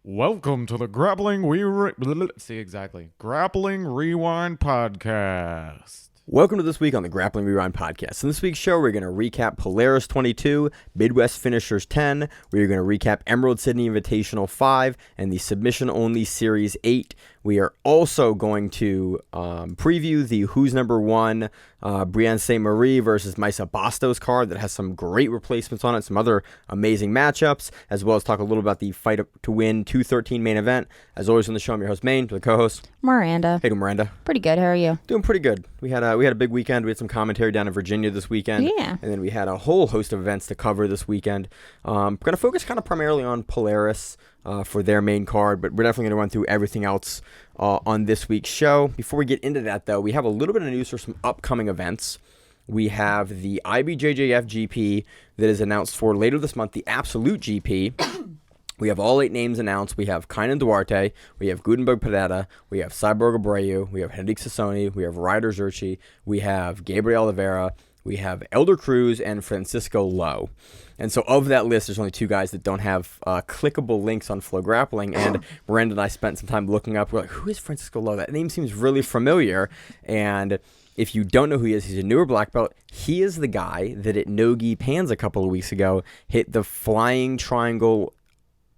Welcome to the Grappling Grappling Rewind Podcast. Welcome to this week on the Grappling Rewind Podcast. In this week's show, we're going to recap Polaris 22, Midwest Finishers 10. We're going to recap Emerald City Invitational 5 and the Submission Only Series 8. We are also going to preview the Who's Number 1 Brainna Ste-Marie versus Mayssa Bastos card that has some great replacements on it, some other amazing matchups, as well as talk a little about the Fight to Win 213 main event. As always on the show, I'm your host, Maine, the co-host, Miranda. Hey, Miranda. Pretty good. How are you? Doing pretty good. We had a big weekend. We had some commentary down in Virginia this weekend. Yeah. And then we had a whole host of events to cover this weekend. We're going to focus kind of primarily on Polaris for their main card, but we're definitely going to run through everything else on this week's show. Before we get into that, though, we have a little bit of news for some upcoming events. We have the IBJJF GP that is announced for later this month, the Absolute GP. We have all 8 names announced. We have Kainan Duarte, we have Gutenberg Pereira, we have Cyborg Abreu, we have Henrik Sassoni, we have Ryder Zerchi, we have Gabriel Oliveira, we have Elder Cruz, and Francisco Lowe. And so of that list, there's only 2 guys that don't have clickable links on Flow Grappling, and Miranda and I spent some time looking up. We're like, who is Francisco Lowe? That name seems really familiar, and if you don't know who he is, he's a newer black belt. He is the guy that at Nogi Pans a couple of weeks ago hit the flying triangle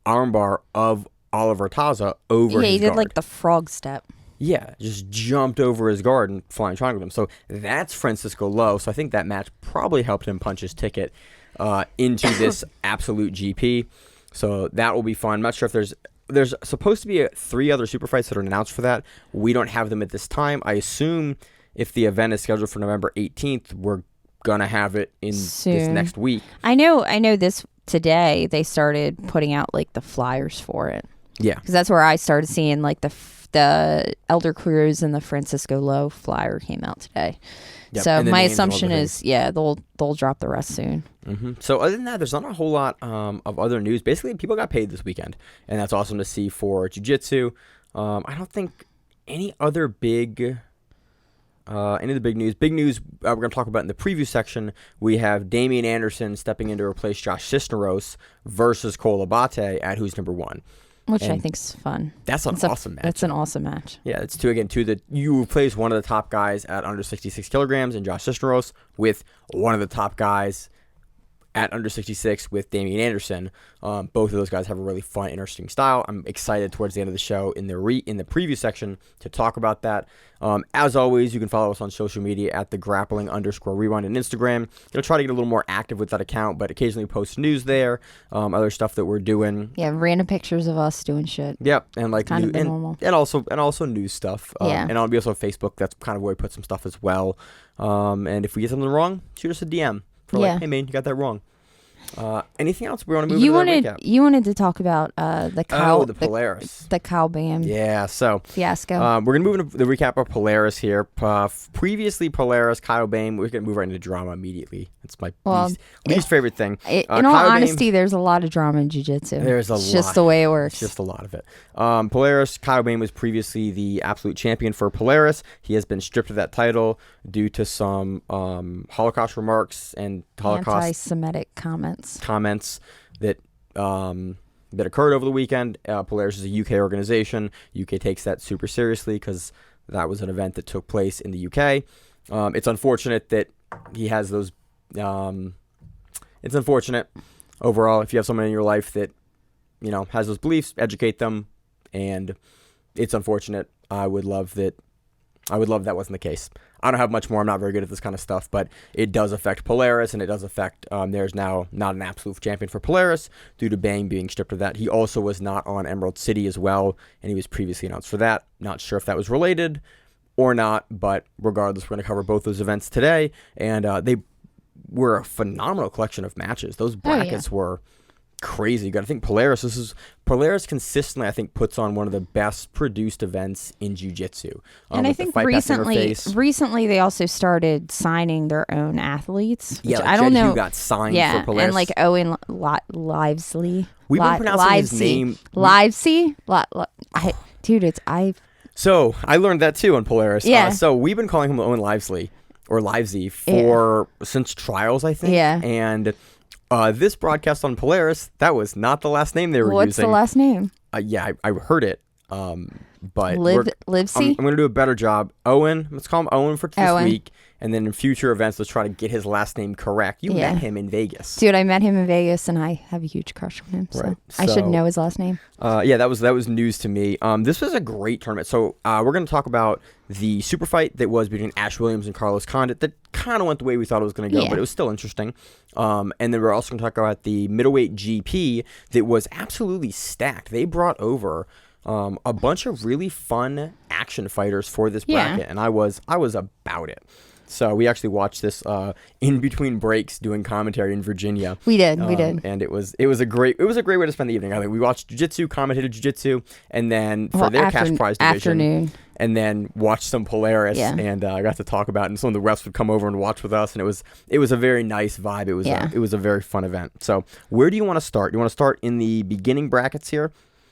armbar of Oliver Taza over his guard. Yeah, he did like the frog step. Yeah, just jumped over his guard and flying triangled him. So that's Francisco Lowe. So I think that match probably helped him punch his ticket into this Absolute GP. So that will be fun. I'm not sure if there's supposed to be 3 other super fights that are announced for that. We don't have them at this time. I assume if the event is scheduled for November 18th, we're gonna have it in soon. This next week. I know this today they started putting out like the flyers for it. Yeah. Because that's where I started seeing like the Elder Cruz and the Francisco Lowe flyer came out today. Yep. So my names assumption is, they'll drop the rest soon. Mm-hmm. So other than that, there's not a whole lot of other news. Basically, people got paid this weekend, and that's awesome to see for jiu-jitsu. I don't think any other big news. Big news we're going to talk about in the preview section. We have Damian Anderson stepping in to replace Josh Cisneros versus Cole Abate at Who's Number 1. Which I think is fun. That's an awesome match. That's an awesome match. Yeah, it's you replace one of the top guys at under 66 kilograms in Josh Cisneros with one of the top guys at under 66 with Damian Anderson. Both of those guys have a really fun, interesting style. I'm excited towards the end of the show in the preview section to talk about that. As always, you can follow us on social media at the Grappling_Rewind on Instagram. You'll try to get a little more active with that account, but occasionally post news there, other stuff that we're doing. Yeah, random pictures of us doing shit. Yep, and like kind of normal. And also news stuff. Yeah. And I'll be also on Facebook. That's kind of where we put some stuff as well. And if we get something wrong, shoot us a DM. Like, hey man, you got that wrong. Anything else we want to move into the recap? You wanted to talk about the Polaris. The cow bam. Yeah, so fiasco. We're going to move into the recap of Polaris here. Previously, Polaris, Kyle Bame. We're going to move right into drama immediately. It's my least favorite thing. In all honesty, there's a lot of drama in jiu-jitsu. There's a lot. It's just the way it works. It's just a lot of it. Polaris, Kyle Bame was previously the absolute champion for Polaris. He has been stripped of that title due to some Holocaust remarks and Holocaust anti-Semitic comments that occurred over the weekend. Polaris is a UK organization. UK takes that super seriously because that was an event that took place in the UK. It's unfortunate that he has those. It's unfortunate overall if you have someone in your life that has those beliefs, educate them, and it's unfortunate. I would love that wasn't the case. I don't have much more. I'm not very good at this kind of stuff, but it does affect Polaris, and it does affect. There's now not an absolute champion for Polaris due to Bang being stripped of that. He also was not on Emerald City as well, and he was previously announced for that. Not sure if that was related or not, but regardless, we're going to cover both those events today, and they were a phenomenal collection of matches. Those brackets were crazy good. I think Polaris consistently, I think, puts on one of the best produced events in jiu-jitsu. And I think recently they also started signing their own athletes. Which I don't know. Got signed for Polaris. And like Owen Livesley. We've been pronouncing his name. Livesey? Dude, So I learned that too on Polaris. Yeah. So we've been calling him Owen Livesley or Livesey since trials, I think. Yeah. And This broadcast on Polaris, that was not the last name they were using. What's the last name? Yeah, I heard it. But Livesey? I'm going to do a better job. Owen, let's call him Owen for this week. And then in future events, let's try to get his last name correct. You met him in Vegas. Dude, I met him in Vegas, and I have a huge crush on him. So, I should know his last name. Yeah, that was news to me. This was a great tournament. So we're going to talk about the super fight that was between Ash Williams and Carlos Condit that kind of went the way we thought it was going to go, but it was still interesting. And then we're also going to talk about the middleweight GP that was absolutely stacked. They brought over a bunch of really fun action fighters for this bracket, and I was about it. So we actually watched this in between breaks doing commentary in Virginia. We did, and it was a great way to spend the evening. I think we watched jiu-jitsu, commentated jiu-jitsu, and then for their cash prize division, and then watched some Polaris, and I got to talk about it. And some of the refs would come over and watch with us, and it was a very nice vibe. It was a very fun event. So where do you want to start? Do you want to start in the beginning brackets here?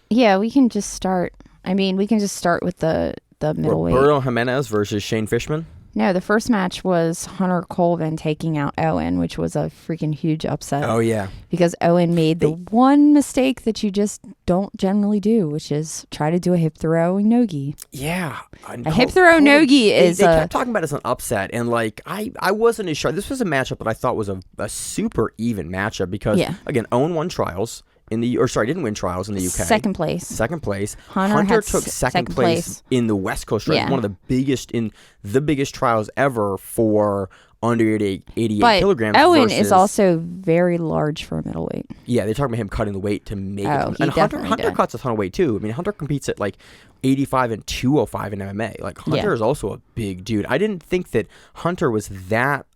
Yeah, we can just start. I mean, we can just start with the middleweight. Roberto Jimenez versus Shane Fishman. No, the first match was Hunter Colvin taking out Owen, which was a freaking huge upset. Oh, yeah. Because Owen made the one mistake that you just don't generally do, which is try to do a hip throw nogi. Yeah. A hip throw nogi is... They kept talking about it as an upset, and like I wasn't as sure. This was a matchup that I thought was a super even matchup because, again, Owen won trials. Didn't win trials in the UK. Second place. Hunter took second place in the West Coast trials. One of the biggest trials ever for under 88 kilograms. Owen is also very large for a middleweight. Yeah, they're talking about him cutting the weight to make it. And Hunter cuts a ton of weight too. I mean, Hunter competes at like 85 and 205 in MMA. Like Hunter is also a big dude. I didn't think that Hunter was that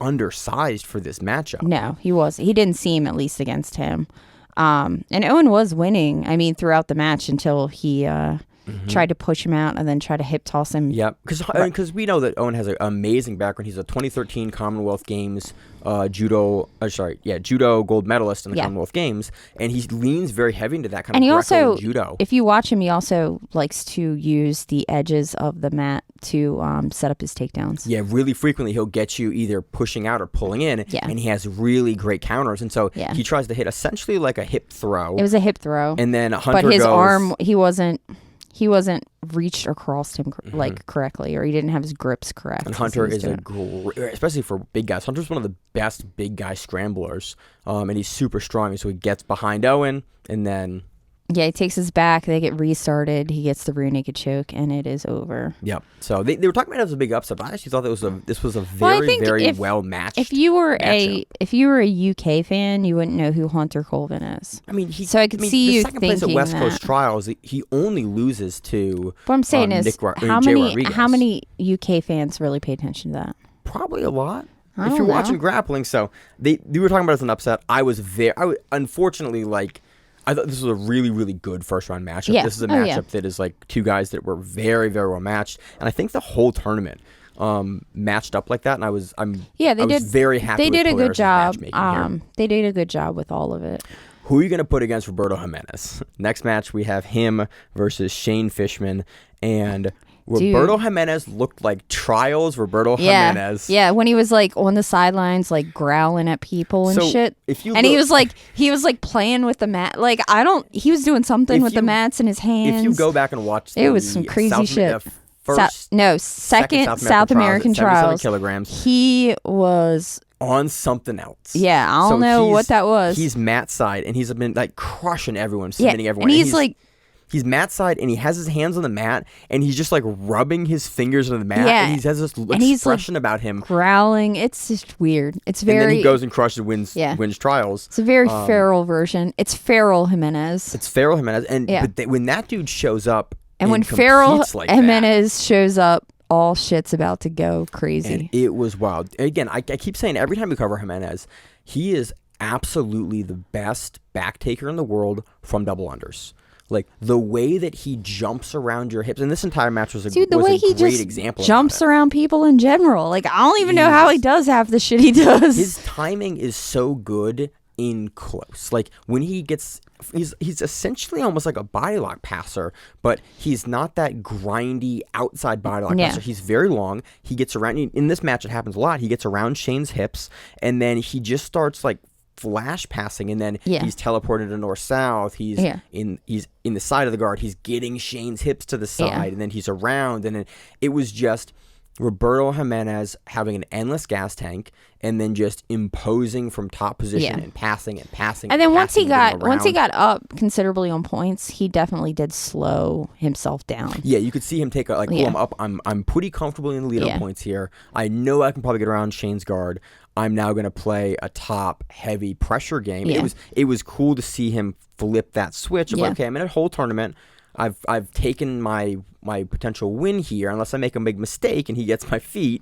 undersized for this matchup. No, he was. He didn't seem, at least against him. And Owen was winning, I mean, throughout the match until he tried to push him out and then tried to hip toss him. Yep, because we know that Owen has an amazing background. He's a 2013 Commonwealth Games judo gold medalist in the Commonwealth Games, and he leans very heavy into that kind of Greco judo. If you watch him, he also likes to use the edges of the mat to set up his takedowns. Yeah, really frequently he'll get you either pushing out or pulling in, and he has really great counters, and so he tries to hit essentially like a hip throw. It was a hip throw. And then Hunter his arm, he wasn't reached or crossed him like correctly, or he didn't have his grips correct. And Hunter is especially for big guys. Hunter's one of the best big guy scramblers, and he's super strong. So he gets behind Owen, and then he takes his back. They get restarted. He gets the rear naked choke, and it is over. Yep. So they were talking about it as a big upset, but I actually thought this was a very well matched. If you were a UK fan, you wouldn't know who Hunter Colvin is. I mean, I could see you thinking that. Second place at West Coast Trials, he only loses to. What I'm saying is, how many UK fans really pay attention to that? Probably a lot. If you're watching Grappling, so they were talking about it as an upset. I unfortunately like. I thought this was a really, really good first-round matchup. This is a matchup that is like two guys that were very, very well matched, and I think the whole tournament matched up like that. And I was very happy. They did a good job. Here. They did a good job with all of it. Who are you going to put against Roberto Jimenez? Next match, we have him versus Shane Fishman, and Roberto Jimenez looked like trials Roberto Jimenez. Yeah, when he was like on the sidelines, like growling at people and shit. He was like playing with the mat. Like he was doing something with the mats in his hands. If you go back and watch, it was some crazy shit. Second South American trials. Kilograms. He was on something else. Yeah, I don't know what that was. He's mat side, and he's been like crushing everyone, submitting everyone. And he's like. He's mat side, and he has his hands on the mat, and he's just like rubbing his fingers on the mat, and he has this expression about him. Growling. It's just weird. It's very. And then he goes and crushes, wins trials. It's a very feral version. It's feral Jimenez. But when that dude shows up, and when feral Jimenez shows up, all shit's about to go crazy. And it was wild. Again, I keep saying every time we cover Jimenez, he is absolutely the best back taker in the world from double unders. Like the way that he jumps around your hips, and this entire match was a great example. Jumps around people in general. Like I don't even know how he does half the shit he does. His timing is so good in close. Like when he's essentially almost like a body lock passer, but he's not that grindy outside body lock passer. He's very long. He gets around. In this match, it happens a lot. He gets around Shane's hips, and then he just starts like flash passing, and then Yeah. he's teleported to north-south. He's in the side of the guard. He's getting Shane's hips to the side, and then he's around. And then it was just Roberto Jimenez having an endless gas tank, and then just imposing from top position and passing and passing. And then once he getting got around. up considerably on points, he definitely did slow himself down. Yeah, you could see him take I'm up. I'm pretty comfortable in the lead on points here. I know I can probably get around Shane's guard. I'm now going to play a top heavy pressure game. Yeah. It was cool to see him flip that switch of okay, I'm in a whole tournament. I've taken my potential win here. Unless I make a big mistake and he gets my feet,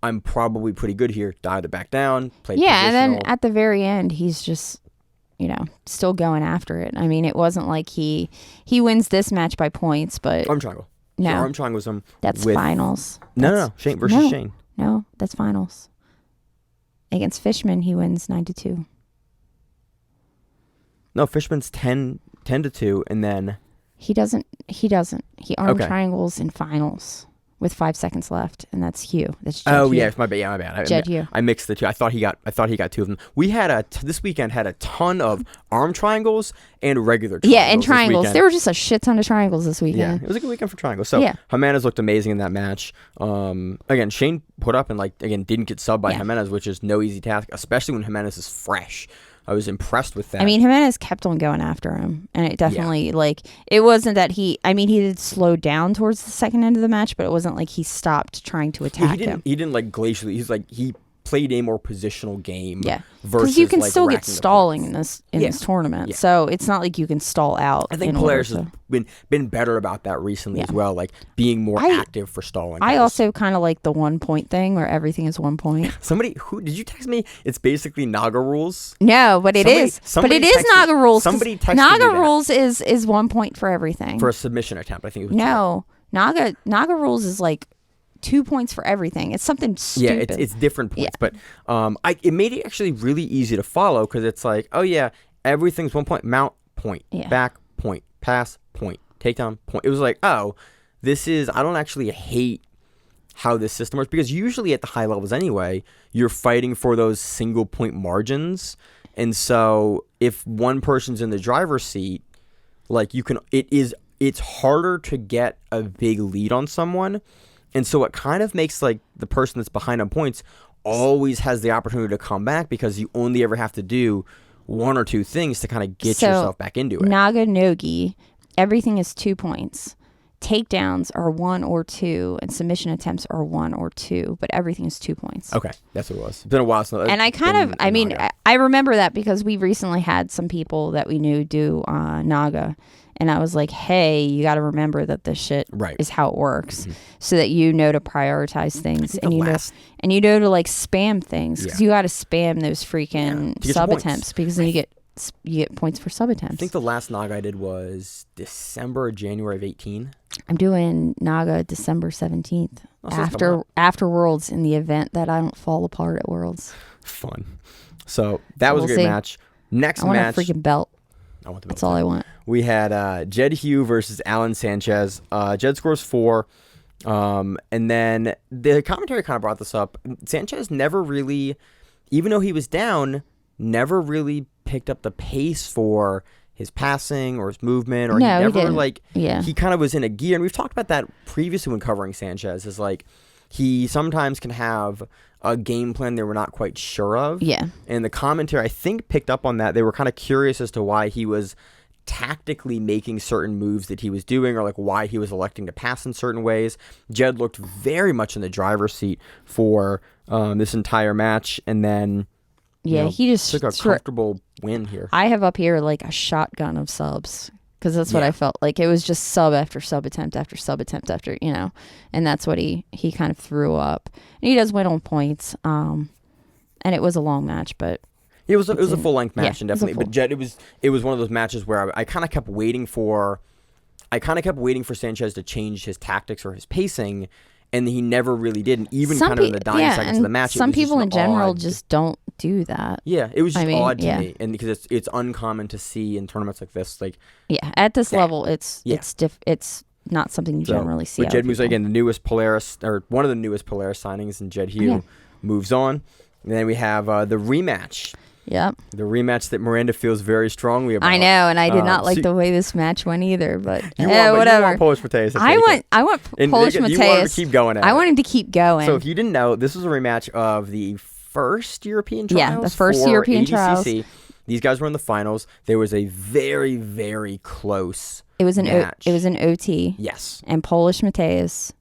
I'm probably pretty good here. Dialed it back down, played positional. And then at the very end, he's just, still going after it. I mean, it wasn't like he wins this match by points, but arm triangle. No, arm triangle was him. That's finals. No, Shane versus Shane. No, that's finals. Against Fishman, he wins 9-2. No, Fishman's 10-2, and then he doesn't. He arm triangles in finals with 5 seconds left, and that's Hugh. That's Jed Hugh. Yeah, my bad. Jed Hugh. I mixed the two. I thought he got 2 of them. We had this weekend had a ton of arm triangles and regular triangles. Yeah, and triangles. There were just a shit ton of triangles this weekend. Yeah, it was a good weekend for triangles. So Jimenez looked amazing in that match. Again, Shane put up and didn't get subbed by Jimenez, which is no easy task, especially when Jimenez is fresh. I was impressed with that. I mean, Jimenez kept on going after him, and it definitely it wasn't that he did slow down towards the second end of the match, but it wasn't like he stopped trying to attack him. He didn't glacially. He played a more positional game. Yeah, because you can still get stalling in this tournament, so it's not like you can stall out. I think Polaris has been better about that recently as well, being more active for stalling. I also kind of like the 1 point thing where everything is 1 point. Somebody did you text me? It's basically Naga rules. No, but it is Naga rules. Somebody texted Naga me that. rules is 1 point for everything for a submission attempt. I think it was Naga rules is 2 points for everything. It's something stupid. Yeah, it's different points, but it made it actually really easy to follow because it's everything's 1 point, mount point, back point, pass point, takedown point. It was I don't actually hate how this system works because usually at the high levels anyway, you're fighting for those single point margins, and so if one person's in the driver's seat, it's harder to get a big lead on someone. And so it kind of makes the person that's behind on points always has the opportunity to come back because you only ever have to do 1 or 2 things to kind of get yourself back into it. Naga Nogi, everything is 2 points. Takedowns are 1 or 2, and submission attempts are 1 or 2, but everything is 2 points. Okay, that's what it was. It's been a while since. And I remember that because we recently had some people that we knew do Naga. And I was like, hey, you got to remember that this shit is how it works, so that you know to prioritize things and you know to spam things because you got to spam those freaking sub attempts because then you get points for sub attempts. I think the last Naga I did was December or January of 18. I'm doing Naga December 17th after Worlds in the event that I don't fall apart at Worlds. Fun. So that was a great match. Next match. I want a freaking belt. I want the belt. That's all I want. We had Jed Hugh versus Alan Sanchez. Jed scores 4. And then the commentary kind of brought this up. Sanchez never really, even though he was down, never really picked up the pace for his passing or his movement. Or he kind of was in a gear. And we've talked about that previously when covering Sanchez. Is he sometimes can have a game plan they were not quite sure of. Yeah. And the commentary, I think, picked up on that. They were kind of curious as to why he was tactically making certain moves that he was doing or why he was electing to pass in certain ways. Jed looked very much in the driver's seat for this entire match. And then he just took a comfortable win here. I have up here a shotgun of subs. Because that's what I felt like. It was just sub after sub attempt after sub attempt after, and that's what he kind of threw up. And he does win on points. And it was a long match, but it was a full length match, and definitely. But Jed, it was one of those matches where I kind of kept waiting for Sanchez to change his tactics or his pacing, and he never really did. And even kind of in the dying seconds of the match, some people in general just don't do that. Yeah, it was just odd to me, and because it's uncommon to see in tournaments like this. At this level, it's not something you generally see. But Jed moves again, the newest Polaris or one of the newest Polaris signings, and Jed Hugh moves on. And then we have the rematch. Yep. The rematch that Miranda feels very strongly about. I know, and I did not like the way this match went either. But whatever. You want Polish Mathias. I want Polish Mathias. You want him to keep going. I want him to keep going. So if you didn't know, this was a rematch of the first European trials. Yeah, the first for European ADCC. trials. These guys were in the finals. There was a very, very close. It was an match. It was an OT. Yes. And Polish Mathias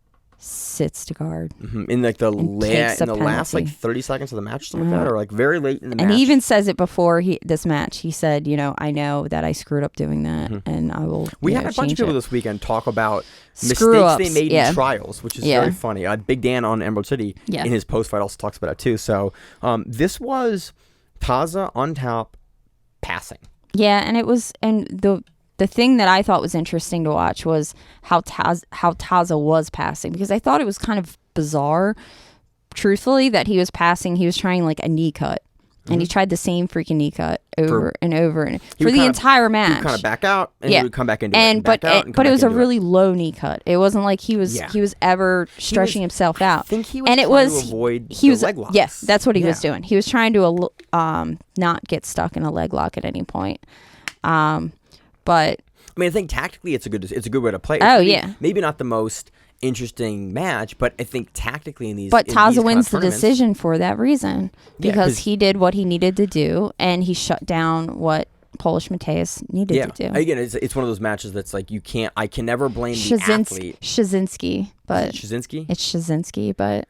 sits to guard. In like the last penalty. like 30 seconds of the match, something like that, or like very late in the match. And he even says it before this match. He said, I know that I screwed up doing that, and I will. We had a bunch of people this weekend talk about Screw-ups, mistakes they made in trials, which is very funny. Big Dan on Emerald City in his post fight also talks about it too. So this was Taza on top passing. Yeah, and it was, and the thing that I thought was interesting to watch was how Taza was passing, because I thought it was kind of bizarre, truthfully, that he was passing. He was trying like a knee cut, and he tried the same freaking knee cut over and over and for the entire match. He would kind of back out, and he would come back into it. But it was a really low knee cut. It wasn't like he was ever stretching himself out. I think he was trying to avoid the leg locks. Yes, that's what he was doing. He was trying to not get stuck in a leg lock at any point. But I mean, I think tactically it's a good way to play. Maybe not the most interesting match, but I think tactically in these. But Taza wins the decision for that reason, because he did what he needed to do, and he shut down what Polish Mathias needed to do. Again, it's one of those matches that's like I can never blame the athlete. Shazinski, but Shazinski. It's Shazinski, but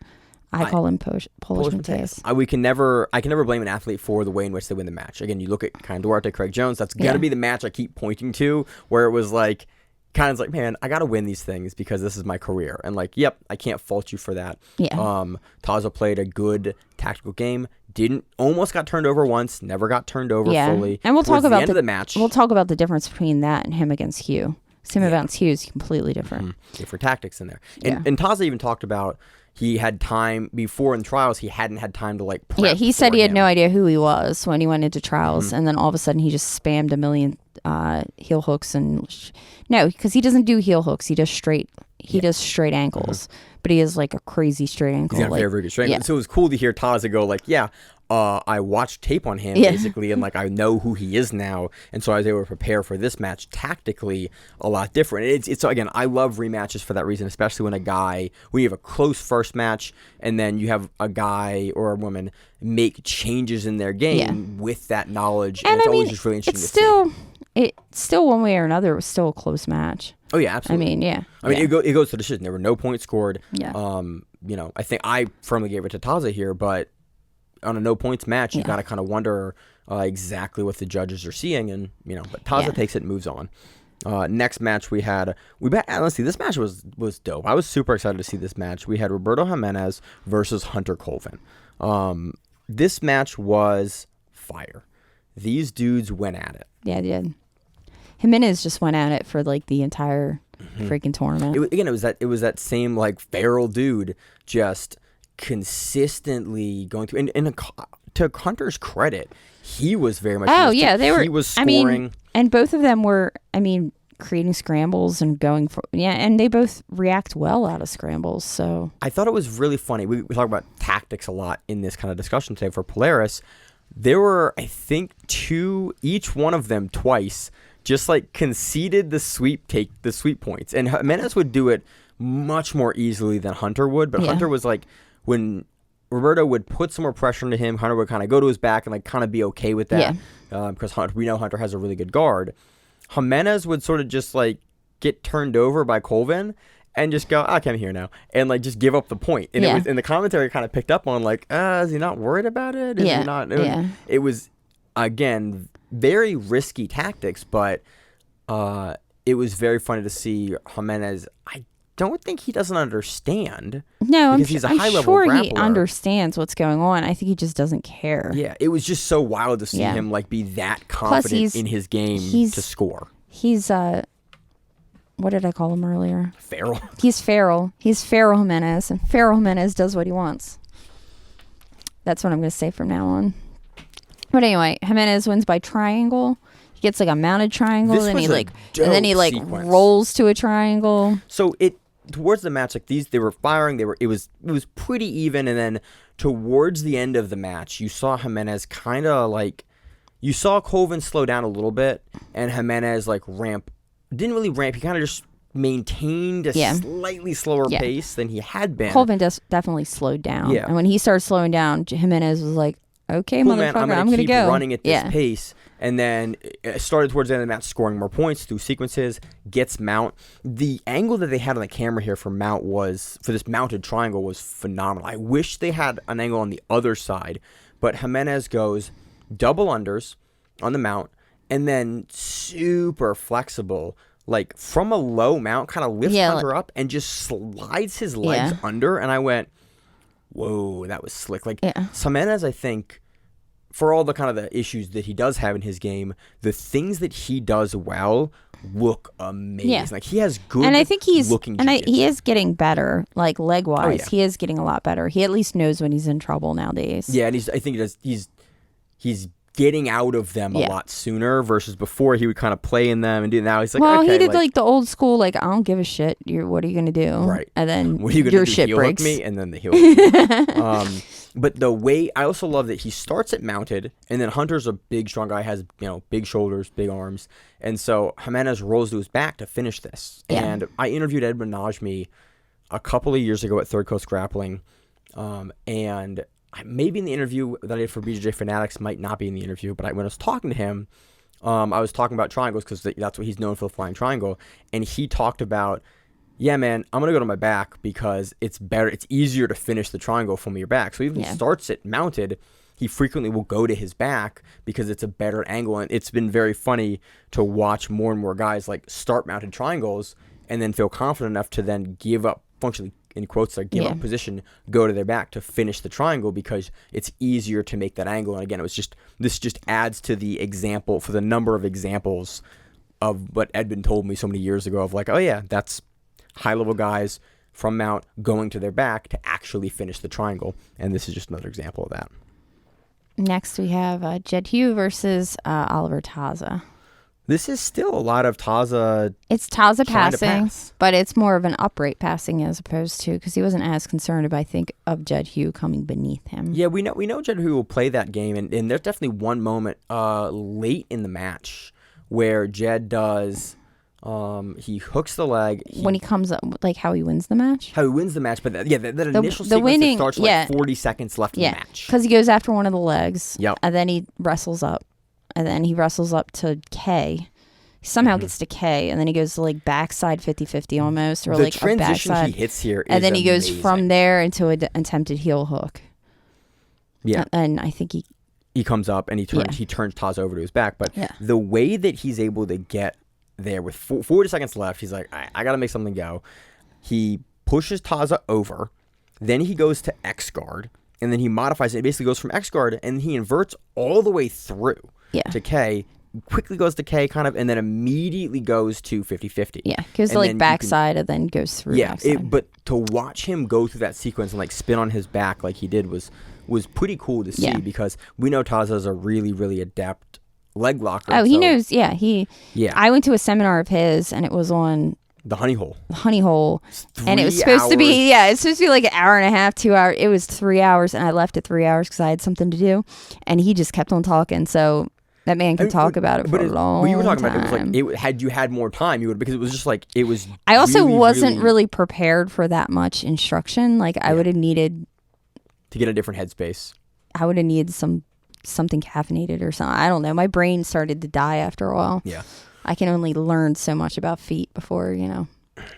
I call him Polish Mathias. I can never blame an athlete for the way in which they win the match. Again, you look at kind of Duarte, Craig Jones. That's gonna be the match I keep pointing to, where it was like, kind of like, man, I gotta win these things because this is my career, and like, yep, I can't fault you for that. Yeah. Taza played a good tactical game. Almost got turned over once. Never got turned over fully. And we'll talk about the match. We'll talk about the difference between that and him against Hugh. Him against Hugh is completely different. Different tactics in there. And Taza even talked about. He had time before in trials. He hadn't had time to like prep. Yeah, he said he had no idea who he was when he went into trials, and then all of a sudden he just spammed a million heel hooks no, because he doesn't do heel hooks. He does straight. He does straight ankles, but he has like a crazy straight ankle. He's got very good straight ankle. So it was cool to hear Taza go like, I watched tape on him basically, and like I know who he is now, and so I was able to prepare for this match tactically a lot different. It's again, I love rematches for that reason, especially when you have a close first match, and then you have a guy or a woman make changes in their game with that knowledge, and it's always just really interesting to see. It's still one way or another, it was still a close match. Oh yeah, absolutely. It goes to decision. There were no points scored. Yeah. I think I firmly gave it to Taza here, but on a no points match, you got to kind of wonder exactly what the judges are seeing, and but Taza takes it and moves on. Next match let's see, this match was dope. I was super excited to see this match. We had Roberto Jimenez versus Hunter Colvin. This match was fire. These dudes went at it. Yeah, they did. Jimenez just went at it for like the entire freaking tournament. It was that same like feral dude just consistently going through. And to Hunter's credit, he was very much. He was scoring. And both of them were. Creating scrambles and going for and they both react well out of scrambles. So I thought it was really funny. We talk about tactics a lot in this kind of discussion today for Polaris. There were, I think, each one of them twice just like conceded the sweep points, and Jimenez would do it much more easily than Hunter would. But Hunter was like, when Roberto would put some more pressure into him, Hunter would kind of go to his back and like kind of be okay with that, because we know Hunter has a really good guard. Jimenez would sort of just like get turned over by Colvin and just go, okay, I'm here now, and like just give up the point. And it was, and the commentary kind of picked up on like, is he not worried about it? Is he not? It was again very risky tactics, but it was very funny to see Jimenez. I don't think he doesn't understand. No, because he's a high-level sure grappler. He understands what's going on. I think he just doesn't care. Yeah, it was just so wild to see him like be that confident in his game to score. He's what did I call him earlier? Feral. He's feral. He's feral Jimenez, and feral Jimenez does what he wants. That's what I'm going to say from now on. But anyway, Jimenez wins by triangle. He gets like a mounted triangle, and then he rolls to a triangle. So towards the match, like they were firing. It was pretty even, and then towards the end of the match, you saw Jimenez kind of like you saw Colvin slow down a little bit, and Jimenez didn't really ramp. He kind of just maintained a slightly slower pace than he had been. Colvin definitely slowed down. Yeah. And when he started slowing down, Jimenez was like, okay, cool, motherfucker, man, I'm going to go. Running at this pace. And then it started towards the end of the match scoring more points through sequences, gets Mount. The angle that they had on the camera here for Mount for this mounted triangle was phenomenal. I wish they had an angle on the other side, but Jimenez goes double unders on the Mount and then super flexible, like from a low mount, kind of lifts Hunter up and just slides his legs under. And I went, whoa, that was slick. Like Jimenez, I think, for all the kind of the issues that he does have in his game, the things that he does well look amazing. Yeah. Like he has good, and I think looking he is getting better, like leg wise. He is getting a lot better. He at least knows when he's in trouble nowadays. Yeah, and I think he's getting out of them a lot sooner versus before he would kind of play in them and do. Now he's like, well, okay, he did like the old school, like I don't give a shit. What are you gonna do? Right, and then what are you gonna your do? shit Heel breaks. Hook me, and then the heel. But the way I also love that he starts it mounted, and then Hunter's a big, strong guy, has big shoulders, big arms, and so Jimenez rolls to his back to finish this. Yeah. And I interviewed Edmund Najmi a couple of years ago at Third Coast Grappling, and maybe in the interview that I did for BJJ Fanatics, might not be in the interview, but when I was talking to him, I was talking about triangles because that's what he's known for, the flying triangle, and he talked about, yeah, man, I'm going to go to my back because it's better. It's easier to finish the triangle from your back. So even if he starts it mounted, he frequently will go to his back because it's a better angle. And it's been very funny to watch more and more guys like start mounted triangles and then feel confident enough to then give up, functionally, in quotes, like give up position, go to their back to finish the triangle because it's easier to make that angle. And again, this just adds to the example, for the number of examples of what Edmund told me so many years ago of like, oh yeah, that's high-level guys from mount going to their back to actually finish the triangle. And this is just another example of that. Next, we have Jed Hugh versus Oliver Taza. This is still a lot of Taza. It's Taza passing, but it's more of an upright passing as opposed to, because he wasn't as concerned, I think, of Jed Hugh coming beneath him. Yeah, we know Jed Hugh will play that game, and there's definitely one moment late in the match where Jed does... he hooks the leg when he comes up, like how he wins the match. But that initial sequence winning, that starts like 40 seconds left in the match. Because he goes after one of the legs. Yep. And then he wrestles up, and then he wrestles up to K. He somehow gets to K, and then he goes to like backside 50-50 almost, or the like a backside. The transition he hits here, and then he amazing. goes from there into an attempted heel hook. Yeah. And I think he comes up and he turns Taz over to his back, but the way that he's able to get there with 40 seconds left, he's like, I got to make something go. He pushes Taza over, then he goes to X guard, and then he modifies it. It basically goes from X guard, and he inverts all the way through to K, quickly goes to K kind of, and then immediately goes to 50-50. Yeah, goes to like backside and then goes through backside. But to watch him go through that sequence and like spin on his back like he did was pretty cool to see because we know Taza is a really, really adept leg locker. Oh, he knows. Yeah, I went to a seminar of his, and it was on the honey hole. And it was supposed to be it's supposed to be like an hour and a half, 2 hours. It was 3 hours, and I left at 3 hours because I had something to do, and he just kept on talking. So that man can talk about it for a long time. But you were talking about it was like had you had more time, you would, because it was just like it was. I also wasn't really prepared for that much instruction. Like I would have needed to get a different headspace. I would have needed something caffeinated or something. I don't know. My brain started to die after a while. Yeah. I can only learn so much about feet before,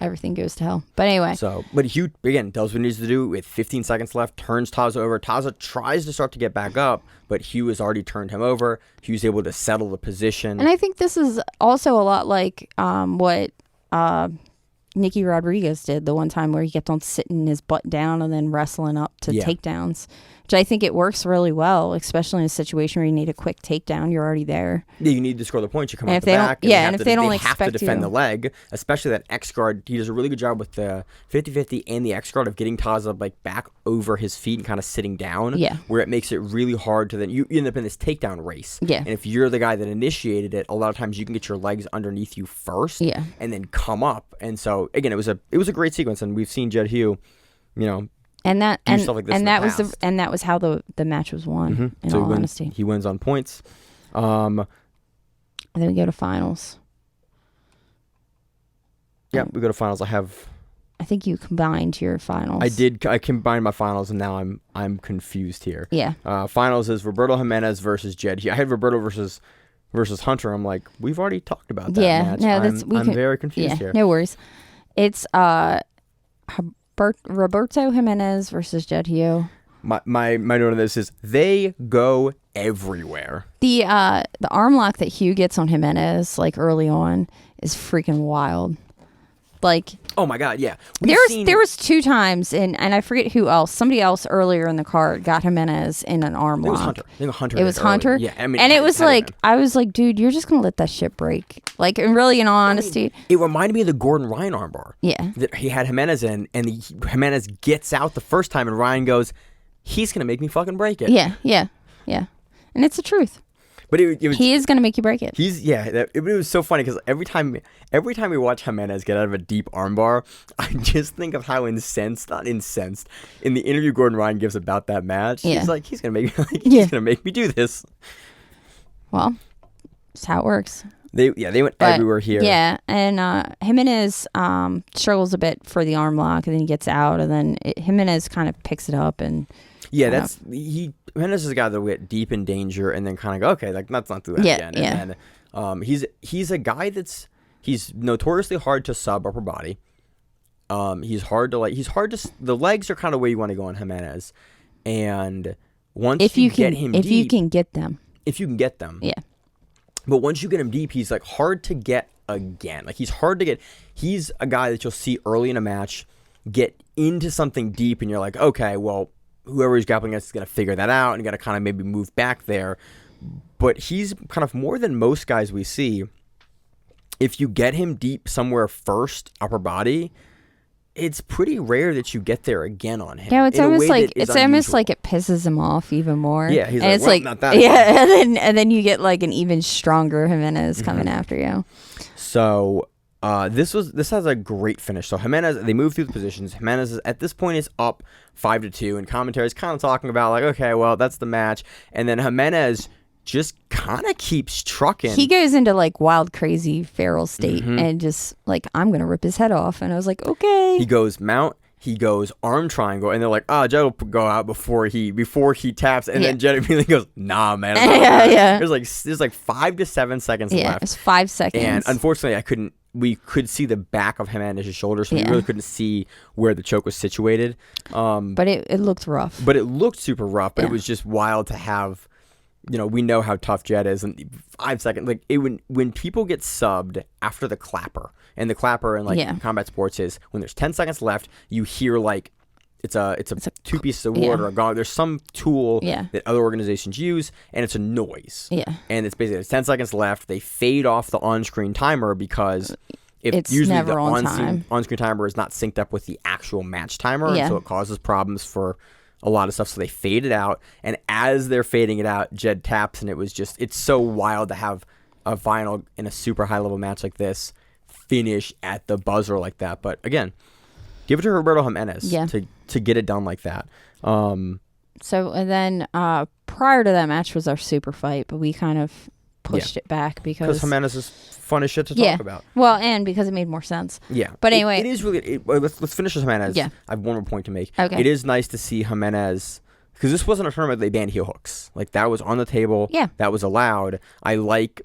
everything goes to hell. But anyway. But Hugh, again, does what he needs to do with 15 seconds left, turns Taza over. Taza tries to start to get back up, but Hugh has already turned him over. Hugh's able to settle the position. And I think this is also a lot like what Nicky Rodriguez did the one time where he kept on sitting his butt down and then wrestling up to takedowns, which I think it works really well, especially in a situation where you need a quick takedown. You're already there. Yeah, you need to score the points. You come out the back. And if they don't have to defend the leg, especially that X guard. He does a really good job with the 50-50 and the X guard of getting Taza like back over his feet and kind of sitting down. Yeah. Where it makes it really hard to then you end up in this takedown race. Yeah. And if you're the guy that initiated it, a lot of times you can get your legs underneath you first. Yeah. And then come up. And so again, it was a great sequence, and we've seen Jed Hugh, and that do stuff like this and that was how the match was won. In all honesty, he wins on points. And then we go to finals. Yeah, we go to finals. I think you combined your finals. I did. I combined my finals, and now I'm confused here. Yeah. Finals is Roberto Jimenez versus Jed. I had Roberto versus Hunter. I'm like, we've already talked about that match. No, I'm very confused here. No worries. It's Roberto Jimenez versus Jed Hugh. My note on this is they go everywhere. The arm lock that Hugh gets on Jimenez like early on is freaking wild. Like, oh my god, yeah. There was 2 times and I forget who else. Somebody else earlier in the card got Jimenez in an arm lock. It was Hunter. I think Hunter. It was Hunter. Yeah, I mean, and it was like I was like, dude, you're just gonna let that shit break. Like, and really, in all honesty, it reminded me of the Gordon Ryan armbar. Yeah, that he had Jimenez in, and Jimenez gets out the first time, and Ryan goes, "He's gonna make me fucking break it." Yeah, and it's the truth. But it was, he is gonna make you break it. It was so funny because every time we watch Jimenez get out of a deep armbar, I just think of how not incensed, in the interview Gordon Ryan gives about that match. Yeah. He's like, he's gonna make me do this. Well, that's how it works. They went everywhere here. Yeah, and Jimenez struggles a bit for the arm lock, and then he gets out, and then Jimenez kind of picks it up and. Yeah, Jimenez is a guy that will get deep in danger and then kind of go, okay, like let's not do that again. Yeah. And he's a guy he's notoriously hard to sub upper body. The legs are kind of where you want to go on Jimenez. And once you get him deep. If you can get them. Yeah. But once you get him deep, he's like hard to get again. Like he's hard to get. He's a guy that you'll see early in a match get into something deep and you're like, okay, well, whoever he's grappling against is going to figure that out and got to kind of maybe move back there. But he's kind of more than most guys we see. If you get him deep somewhere first, upper body, it's pretty rare that you get there again on him. Yeah, it's almost like it pisses him off even more. Yeah, he's and like, it's not that. Yeah, and then you get like an even stronger Jimenez coming after you. So this has a great finish. So Jimenez, they move through the positions. Jimenez at this point is up 5-2, and commentary is kind of talking about like, okay, well, that's the match. And then Jimenez just kind of keeps trucking. He goes into like wild, crazy, feral state and just like, I'm gonna rip his head off. And I was like, okay. He goes mount. He goes arm triangle, and they're like, Jed will go out before he taps, and then Jed immediately goes, nah, man. Yeah. There's like 5 to 7 seconds left. Yeah, it's 5 seconds. And unfortunately, we could see the back of Jimenez's shoulder, so we really couldn't see where the choke was situated. But it looked rough. But it looked super rough, but it was just wild to have, we know how tough Jed is, and 5 seconds, like when people get subbed after the clapper, and the clapper in combat sports is when there's 10 seconds left, you hear like it's a 2 pieces of wood or a gong. There's some tool that other organizations use, and it's a noise. Yeah. And it's basically 10 seconds left. They fade off the on-screen timer because it's usually never the on-screen timer is not synced up with the actual match timer, and so it causes problems for a lot of stuff. So they fade it out, and as they're fading it out, Jed taps, and it's so wild to have a final in a super high-level match like this finish at the buzzer like that. But again, give it to Roberto Jimenez to get it done like that. So and then prior to that match was our super fight, but we kind of pushed it back because Jimenez is fun as shit to talk about. Well, and because it made more sense. Yeah. But anyway, it is really. Let's finish with Jimenez. Yeah. I have one more point to make. Okay. It is nice to see Jimenez, because this wasn't a tournament they banned heel hooks. Like that was on the table. Yeah. That was allowed. I like.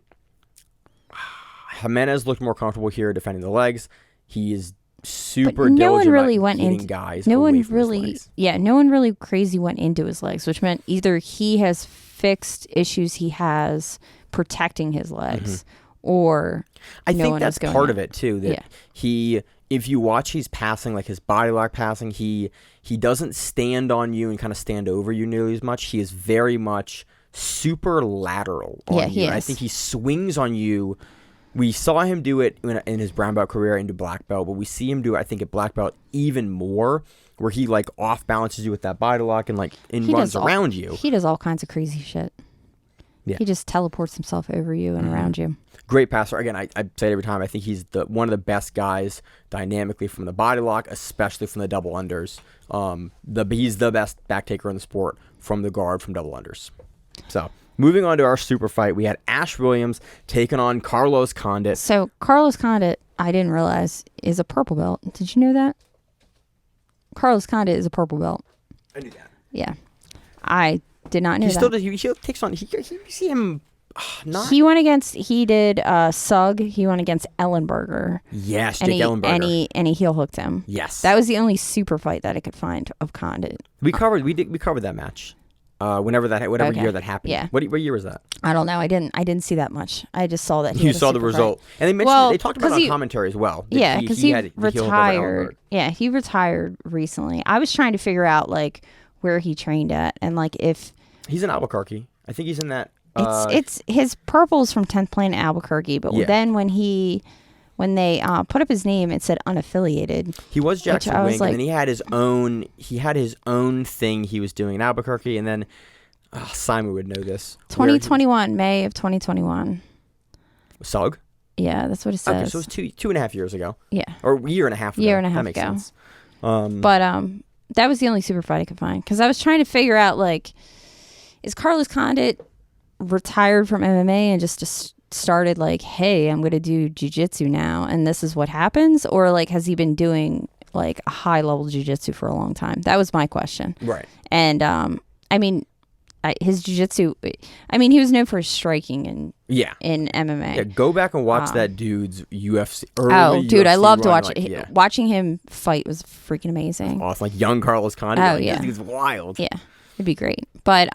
Jimenez looked more comfortable here defending the legs. He is super diligent. No one really went into guys. No one really crazy went into his legs, which meant either he has fixed issues he has protecting his legs, or I think that's part of it too. That if you watch, he's passing like his body lock passing. He doesn't stand on you and kind of stand over you nearly as much. He is very much super lateral on you. I think he swings on you. We saw him do it in his brown belt career into black belt, but we see him do it, I think, at black belt even more, where he like off balances you with that body lock and runs around you. He does all kinds of crazy shit. Yeah. He just teleports himself over you and around you. Great passer. Again, I say it every time. I think he's one of the best guys dynamically from the body lock, especially from the double unders. He's the best back taker in the sport from the guard from double unders. So Moving on to our super fight, we had Ash Williams taking on Carlos Condit. So Carlos Condit, I didn't realize, is a purple belt. Did you know that? Carlos Condit is a purple belt. I knew that. Yeah. I did not know he that. Still does. He takes on. You see him. Not. He went against. He did Sugg. He went against Ellenberger. Yes, Jake Ellenberger. And he heel hooked him. Yes. That was the only super fight that I could find of Condit. We covered that match. Whatever year that happened. Yeah. What year was that? I don't know. I didn't see that much. I just saw that. You saw the result, and they mentioned they talked about it on commentary as well. Yeah, because he retired. Yeah, he retired recently. I was trying to figure out like where he trained at, and like if he's in Albuquerque. I think he's in that. It's his purple's from 10th Planet Albuquerque, but then when they put up his name, it said unaffiliated. He was Jackson Wink, and then he had his own. He had his own thing he was doing in Albuquerque, and then Simon would know this. 2021, May of 2021. Sugg? Yeah, that's what it says. Okay, so it was 2.5 years ago. Yeah, or a year and a half ago. That makes sense. But that was the only super fight I could find because I was trying to figure out like, is Carlos Condit retired from MMA and just started like, hey, I'm gonna do jiu-jitsu now and this is what happens, or like has he been doing like a high level jiu-jitsu for a long time? That was my question. Right. And I mean, his jiu-jitsu, I mean, he was known for his striking in MMA. Yeah, go back and watch that dude's UFC. Dude, I loved watching watching him fight was freaking amazing. Awesome, like young Carlos Condit. He's wild. Yeah. It'd be great. But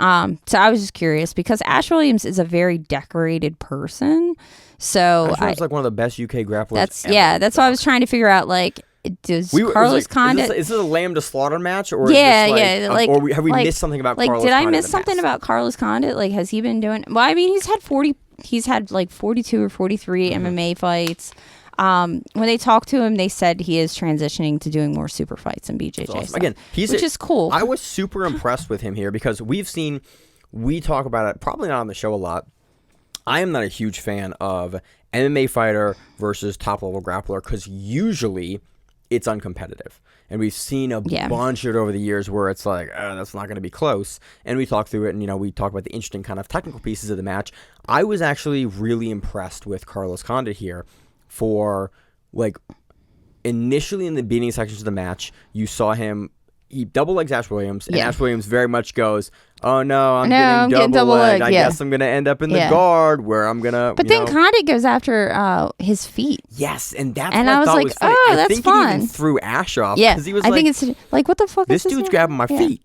so I was just curious because Ash Williams is a very decorated person. So Ash Williams like one of the best UK grapplers. That's why I was trying to figure out like, does Carlos Condit? Is this a lamb to slaughter match, or or have we missed something about Carlos did Condit I miss something about Carlos Condit? Like, has he been doing? Well, I mean, he's had like 42 or 43 MMA fights. When they talked to him, they said he is transitioning to doing more super fights and BJJ. Awesome. Again, which is cool. I was super impressed with him here because we talk about it, probably not on the show a lot. I am not a huge fan of MMA fighter versus top level grappler because usually it's uncompetitive. And we've seen a bunch of it over the years where it's like, that's not going to be close. And we talk through it and, we talk about the interesting kind of technical pieces of the match. I was actually really impressed with Carlos Condit here. For like initially in the beginning sections of the match, you saw he double legs Ash Williams, and Ash Williams very much goes, "Oh no, I'm getting double legged. I guess I'm gonna end up in the guard where I'm gonna." But then Condit goes after his feet. Yes, and that's and what I was like, funny. "Oh, that's fun." He even threw Ash off. Yeah, he was I think it's like, what the fuck? This is dude's grabbing my feet.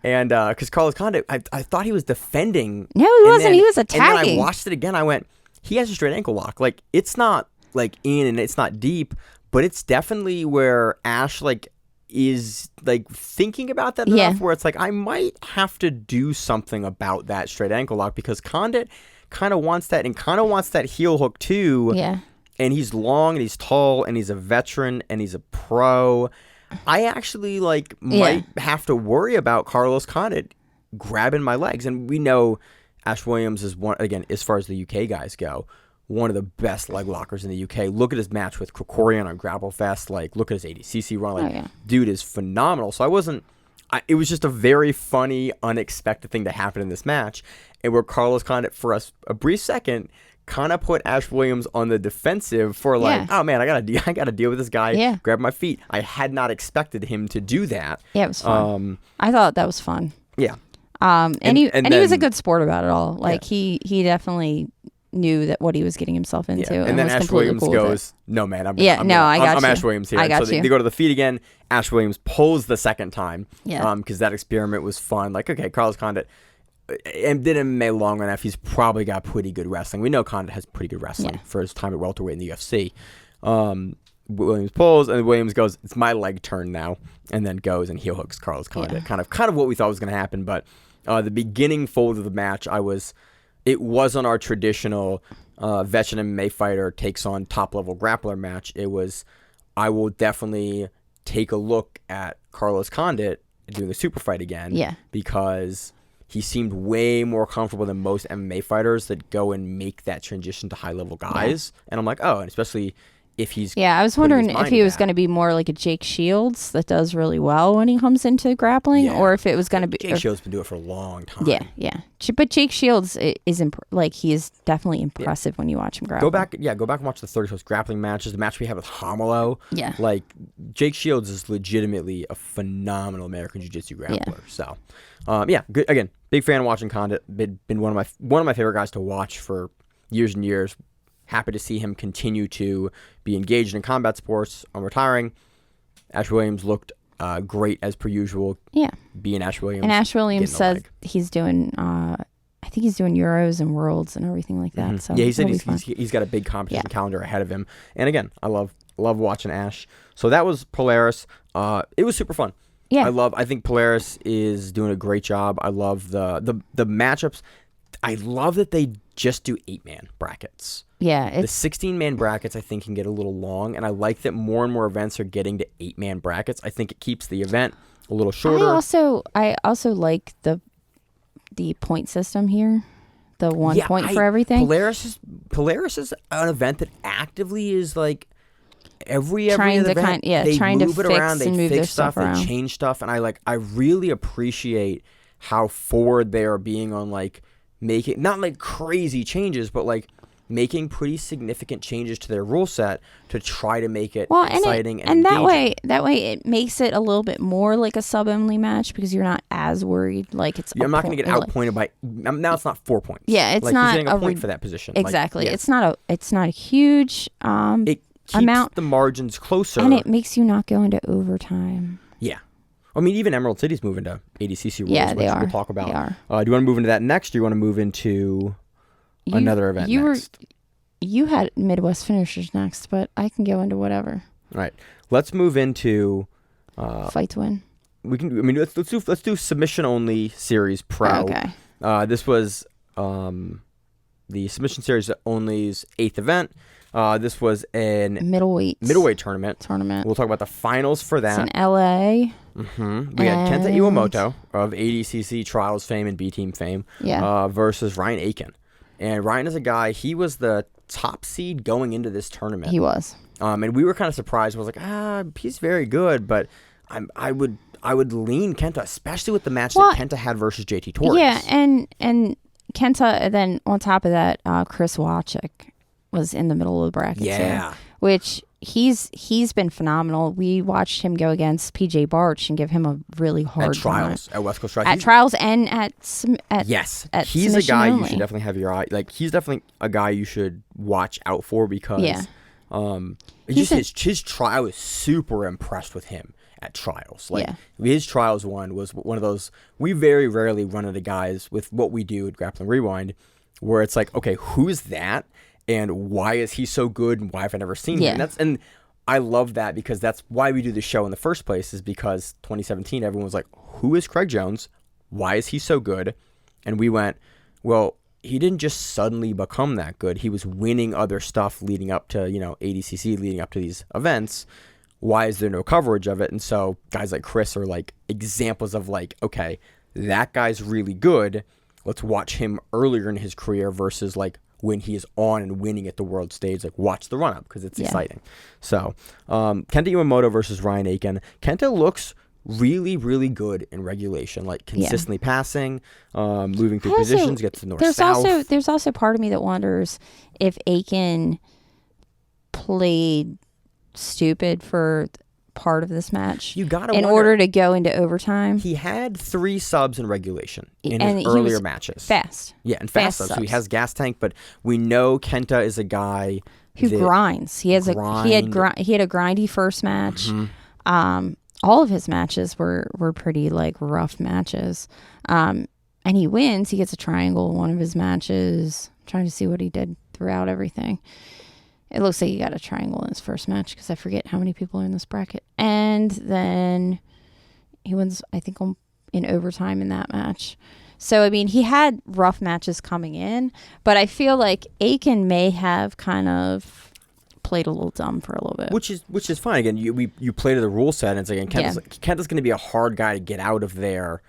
And because Carlos Condit, I thought he was defending. No, he wasn't. He was attacking. And then I watched it again. I went, he has a straight ankle lock. Like it's not like in and it's not deep, but it's definitely where Ash like is like thinking about that enough where it's like I might have to do something about that straight ankle lock because Condit kind of wants that and kind of wants that heel hook too. Yeah. And he's long and he's tall and he's a veteran and he's a pro. I actually might have to worry about Carlos Condit grabbing my legs. And we know Ash Williams is one, again, as far as the UK guys go, one of the best leg lockers in the UK. Look at his match with Krikorian on Grapple Fest. Look at his ADCC run. Dude is phenomenal. So it was just a very funny, unexpected thing to happen in this match. And where Carlos Condit, for a brief second, kind of put Ash Williams on the defensive for oh man, I gotta deal with this guy. Grab my feet. I had not expected him to do that. Yeah, it was fun. I thought that was fun. Yeah. And he was a good sport about it all. He definitely knew that what he was getting himself into. Yeah. And then Ash Williams goes, "No man, I'm Ash Williams here." I got you. They go to the feet again. Ash Williams pulls the second time. Yeah. Because that experiment was fun. Okay, Carlos Condit. And did MMA long enough, he's probably got pretty good wrestling. We know Condit has pretty good wrestling for his time at welterweight in the UFC. Williams pulls, and Williams goes, "It's my leg turn now," and then goes and heel hooks Carlos Condit. Kind of what we thought was going to happen. But the beginning fold of the match, it wasn't our traditional veteran MMA fighter takes on top level grappler match. It was, I will definitely take a look at Carlos Condit doing a super fight again, because he seemed way more comfortable than most MMA fighters that go and make that transition to high-level guys. And I'm like, oh, and especially if he's I was wondering if he was going to be more like a Jake Shields that does really well when he comes into grappling, or if it was going to be Jake Shields been doing it for a long time. Yeah. But Jake Shields is he is definitely impressive when you watch him grapple. Go back and watch the 30 grappling matches. The match we had with Hamelo. Yeah, like Jake Shields is legitimately a phenomenal American Jiu-Jitsu grappler. Yeah. So, good. Again, big fan of watching Condit. Been one of my favorite guys to watch for years and years. Happy to see him continue to be engaged in combat sports. I'm retiring. Ash Williams looked great as per usual. Yeah. Being Ash Williams. And Ash Williams says he's doing, I think he's doing Euros and Worlds and everything like that. So he said he's got a big competition calendar ahead of him. And again, I love watching Ash. So that was Polaris. It was super fun. Yeah. I think Polaris is doing a great job. I love the matchups. I love that they just do 8-man brackets. Yeah. The 16-man brackets, I think, can get a little long, and I like that more and more events are getting to 8-man brackets. I think it keeps the event a little shorter. I also like the point system here. The one point for everything. Polaris is an event that actively is like every trying other to event, they trying move to it fix around, they and move fix their stuff, around. they change stuff, and I really appreciate how forward they are being on like making not like crazy changes, but like making pretty significant changes to their rule set to try to make it exciting and that way it makes it a little bit more like a sub-only match because you're not as worried like it's. I'm not going to get outpointed by now. It's not 4 points. Yeah, it's like, not he's getting a point for that position. Exactly. Like, It's not a huge it keeps amount the margins closer, and it makes you not go into overtime. Yeah. I mean, even Emerald City's moving to ADCC rules, yeah, which we'll talk about. Do you want to move into that next, or do you want to move into another event next? You had Midwest finishers next, but I can go into whatever. All right. Let's move into fight to win. We can. I mean, let's do submission only series pro. Okay. This was the submission series only's 8th event. This was an middleweight tournament. We'll talk about the finals for that. It's in LA. We had Kenta Iwamoto of ADCC Trials fame and B Team fame versus Ryan Aiken. And Ryan is a guy, he was the top seed going into this tournament. He was. And we were kind of surprised. I was like, he's very good, but I would lean Kenta, especially with the match that Kenta had versus JT Torres. Yeah, and Kenta, and then on top of that, Chris Wachik was in the middle of the bracket too, which he's been phenomenal. We watched him go against PJ Barch and give him a really hard trials at West Coast Trials. At trials and at he's a guy you should definitely have your eye. Like he's definitely a guy you should watch out for because his trial is super impressed with him at trials. Like his trials one was one of those we very rarely run into guys with what we do at Grappling Rewind, where it's like, okay, who's that? And why is he so good? And why have I never seen him? And I love that because that's why we do the show in the first place. Is because 2017, everyone was like, "Who is Craig Jones? Why is he so good?" And we went, "Well, he didn't just suddenly become that good. He was winning other stuff leading up to ADCC, leading up to these events. Why is there no coverage of it?" And so guys like Chris are like examples of like, okay, that guy's really good. Let's watch him earlier in his career versus like when he is on and winning at the world stage, like watch the run-up because it's exciting. So Kenta Iwamoto versus Ryan Aiken. Kenta looks really, really good in regulation, like consistently passing, moving through positions, gets to north-south. There's also part of me that wonders if Aiken played stupid for part of this match in order to go into overtime. He had 3 subs in regulation in his earlier matches. Fast. Yeah, and fast subs. So he has gas tank, but we know Kenta is a guy who grinds. He had a grindy first match. Mm-hmm. All of his matches were pretty like rough matches. And he wins. He gets a triangle in one of his matches. I'm trying to see what he did throughout everything. It looks like he got a triangle in his first match because I forget how many people are in this bracket. And then he wins, I think, in overtime in that match. So, I mean, he had rough matches coming in, but I feel like Aiken may have kind of played a little dumb for a little bit. Which is fine. Again, you play to the rule set, and it's like, Kenta's going to be a hard guy to get out of there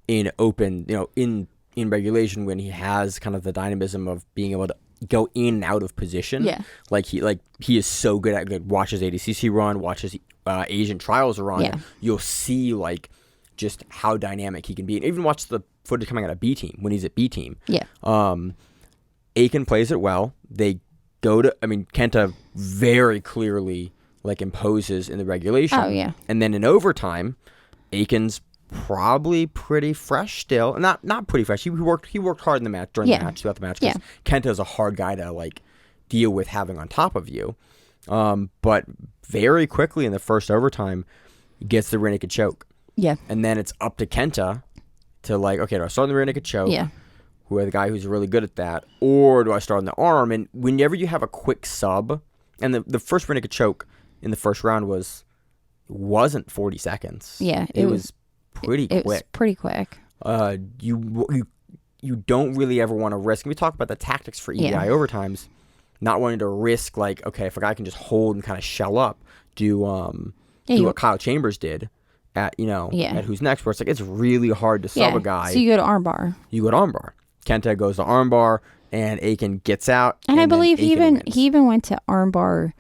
in open, in regulation when he has kind of the dynamism of being able to go in and out of position. Yeah. Like he is so good at, like, watches ADCC run, watches Asian trials run. Yeah. You'll see like just how dynamic he can be, and even watch the footage coming out of B team when he's at B team. Yeah. Aiken plays it well. They go to, I mean, Kenta very clearly like imposes in the regulation. Oh, yeah. And then in overtime, Aiken's probably pretty fresh still. Not pretty fresh. He worked hard in the match throughout the match. Yeah. Kenta's a hard guy to like deal with having on top of you. But very quickly in the first overtime, gets the rear naked choke. Yeah. And then it's up to Kenta to like, okay, do I start on the rear naked choke? Yeah. Who are the guy who's really good at that? Or do I start on the arm? And whenever you have a quick sub, and the first rear naked choke in the first round wasn't 40 seconds. Yeah. It was pretty quick. It was pretty quick. You don't really ever want to risk. And we talk about the tactics for EDI overtimes, not wanting to risk like, okay, if a guy can just hold and kind of shell up, do what Kyle Chambers did at at Who's Next, where it's like it's really hard to sub a guy. So you go to armbar. Kenta goes to armbar, and Aiken gets out. And I believe he even went to armbar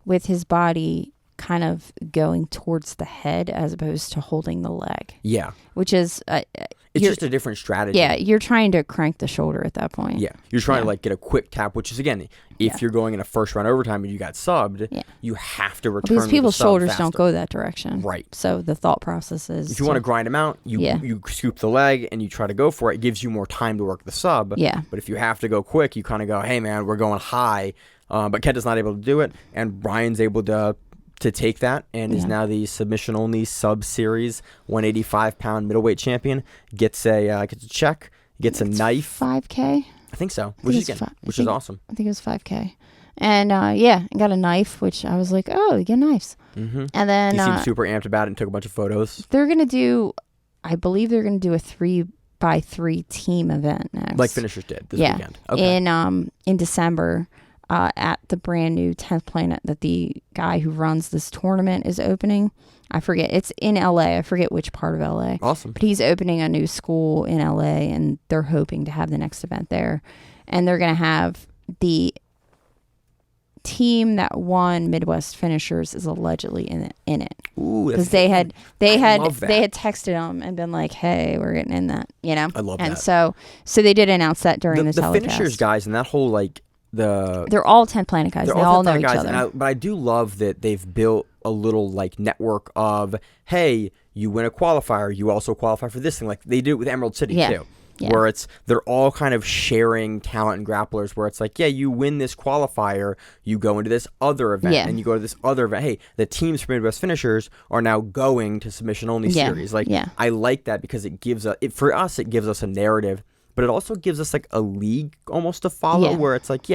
with his body kind of going towards the head as opposed to holding the leg. Yeah. Which is... it's just a different strategy. Yeah, you're trying to crank the shoulder at that point. Yeah. You're trying to like get a quick tap, which is, again, if you're going in a first round overtime and you got subbed, you have to return because people's shoulders faster. don't go that direction. Right. So the thought process is... If you want to grind them out, you scoop the leg and you try to go for it. It gives you more time to work the sub. Yeah. But if you have to go quick, you kind of go, hey, man, we're going high. But Kenta's not able to do it. And Brian's able to take that and is now the submission only sub series 185-pound middleweight champion. Gets a check, gets a knife. 5K? I think so. Which is awesome. I think it was 5K. And got a knife, which I was like, oh, you get knives. Mm-hmm. And then he seemed super amped about it and took a bunch of photos. I believe they're gonna do a 3x3 team event next. Like Finishers did this weekend. Okay. In December. At the brand new 10th Planet that the guy who runs this tournament is opening. I forget. It's in LA. I forget which part of LA. Awesome. But he's opening a new school in LA, and they're hoping to have the next event there. And they're going to have the team that won Midwest Finishers is allegedly in it. Ooh, because they had texted him and been like, "Hey, we're getting in that." I love that. And so they did announce that during the telecast. The Finishers guys and that whole like. They're all 10th Planet guys. They all know each other. But I do love that they've built a little like network of, hey, you win a qualifier, you also qualify for this thing. Like they do it with Emerald City too. Yeah. Where they're all kind of sharing talent and grapplers where it's like, yeah, you win this qualifier, you go into this other event and you go to this other event. Hey, the teams from Midwest Finishers are now going to submission only series. Like I like that because it gives it gives us a narrative. But it also gives us like a league almost to follow where it's like,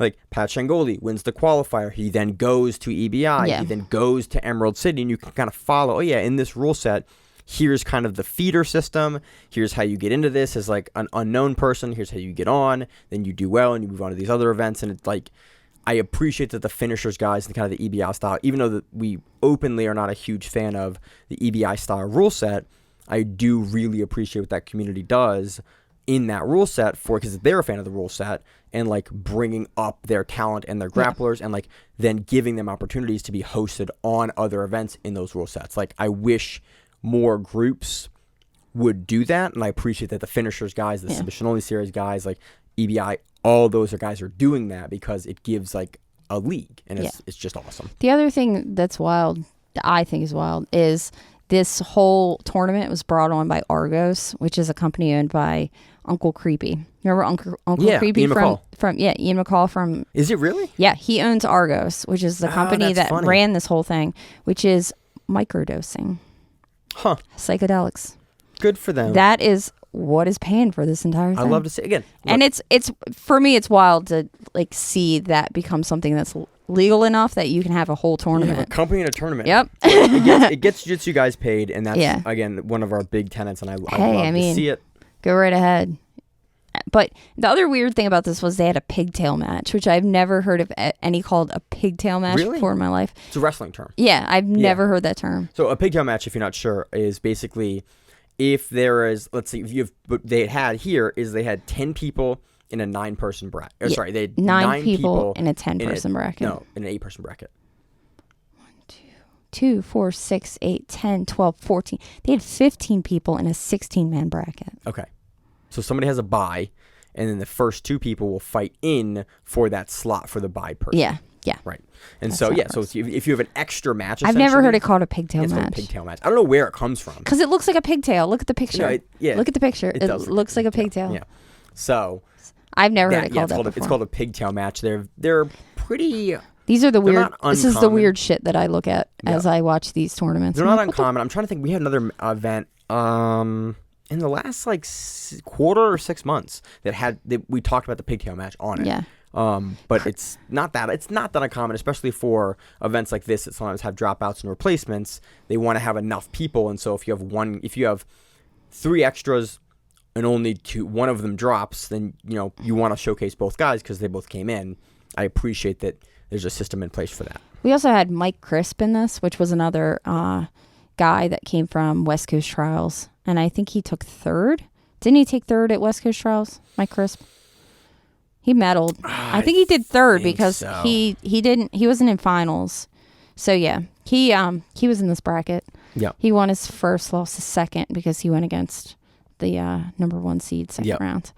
like Pat Shangoli wins the qualifier. He then goes to EBI. He then goes to Emerald City. And you can kind of follow, in this rule set, here's kind of the feeder system. Here's how you get into this as like an unknown person. Here's how you get on. Then you do well and you move on to these other events. And it's like, I appreciate that the Finishers guys and kind of the EBI style, even though we openly are not a huge fan of the EBI style rule set, I do really appreciate what that community does in that rule set because they're a fan of the rule set and like bringing up their talent and their grapplers and like then giving them opportunities to be hosted on other events in those rule sets. Like I wish more groups would do that, and I appreciate that the Finishers guys, the submission only series guys, like EBI, all those guys are doing that because it gives like a league and it's just awesome. The other thing that's wild, that I think is wild, is this whole tournament was brought on by Argos, which is a company owned by Uncle Creepy. You remember Uncle Creepy Ian Ian McCall from... Is it really? Yeah, he owns Argos, which is the company that ran this whole thing, which is microdosing. Huh. Psychedelics. Good for them. That is what is paying for this entire thing. I love to see again. Look, and it's for me, it's wild to like see that become something that's legal enough that you can have a whole tournament. You have a company and a tournament. Yep. it gets jiu-jitsu guys paid, and that's again one of our big tenets, and I love to see it. Go right ahead. But the other weird thing about this was they had a pigtail match, which I've never heard of any called a pigtail match before in my life. It's a wrestling term. Yeah, I've never heard that term. So a pigtail match, if you're not sure, is basically if there is, let's see, what they had here is they had 10 people in a 9-person bracket. Yeah, Sorry, they had 9 people in a 10-person bracket. No, in an 8-person bracket. 2, 4, 6, 8, 10, 12, 14. They had 15 people in a 16-man bracket. Okay. So somebody has a bye, and then the first 2 people will fight in for that slot for the bye person. Yeah. Right. And That's so, how it so works. if you have an extra match, I've never heard it called a pigtail it's called a match. pigtail match. I don't know where it comes from. Because it looks like a pigtail. Look at the picture. No, Look at the picture. It does looks like a pigtail. Yeah. So I've never heard it called that before. It's called a pigtail match. They're pretty. These are the they're weird. not This is the uncommon. weird shit that I look at as I watch these tournaments. They're not uncommon. I'm trying to think. We had another event in the last quarter or 6 months that we talked about the pigtail match on it. Yeah. But it's not that uncommon, especially for events like this that sometimes have dropouts and replacements. They want to have enough people, and so if you have 3 extras and only one of them drops, then you want to showcase both guys because they both came in. I appreciate that there's a system in place for that. We also had Mike Crisp in this, which was another guy that came from West Coast Trials, and I think he took 3rd. Didn't he take 3rd at West Coast Trials, Mike Crisp? He medaled. I think he did 3rd because so. he wasn't in finals. So yeah, he was in this bracket. Yeah. He won his first, lost his second because he went against the number 1 seed second round.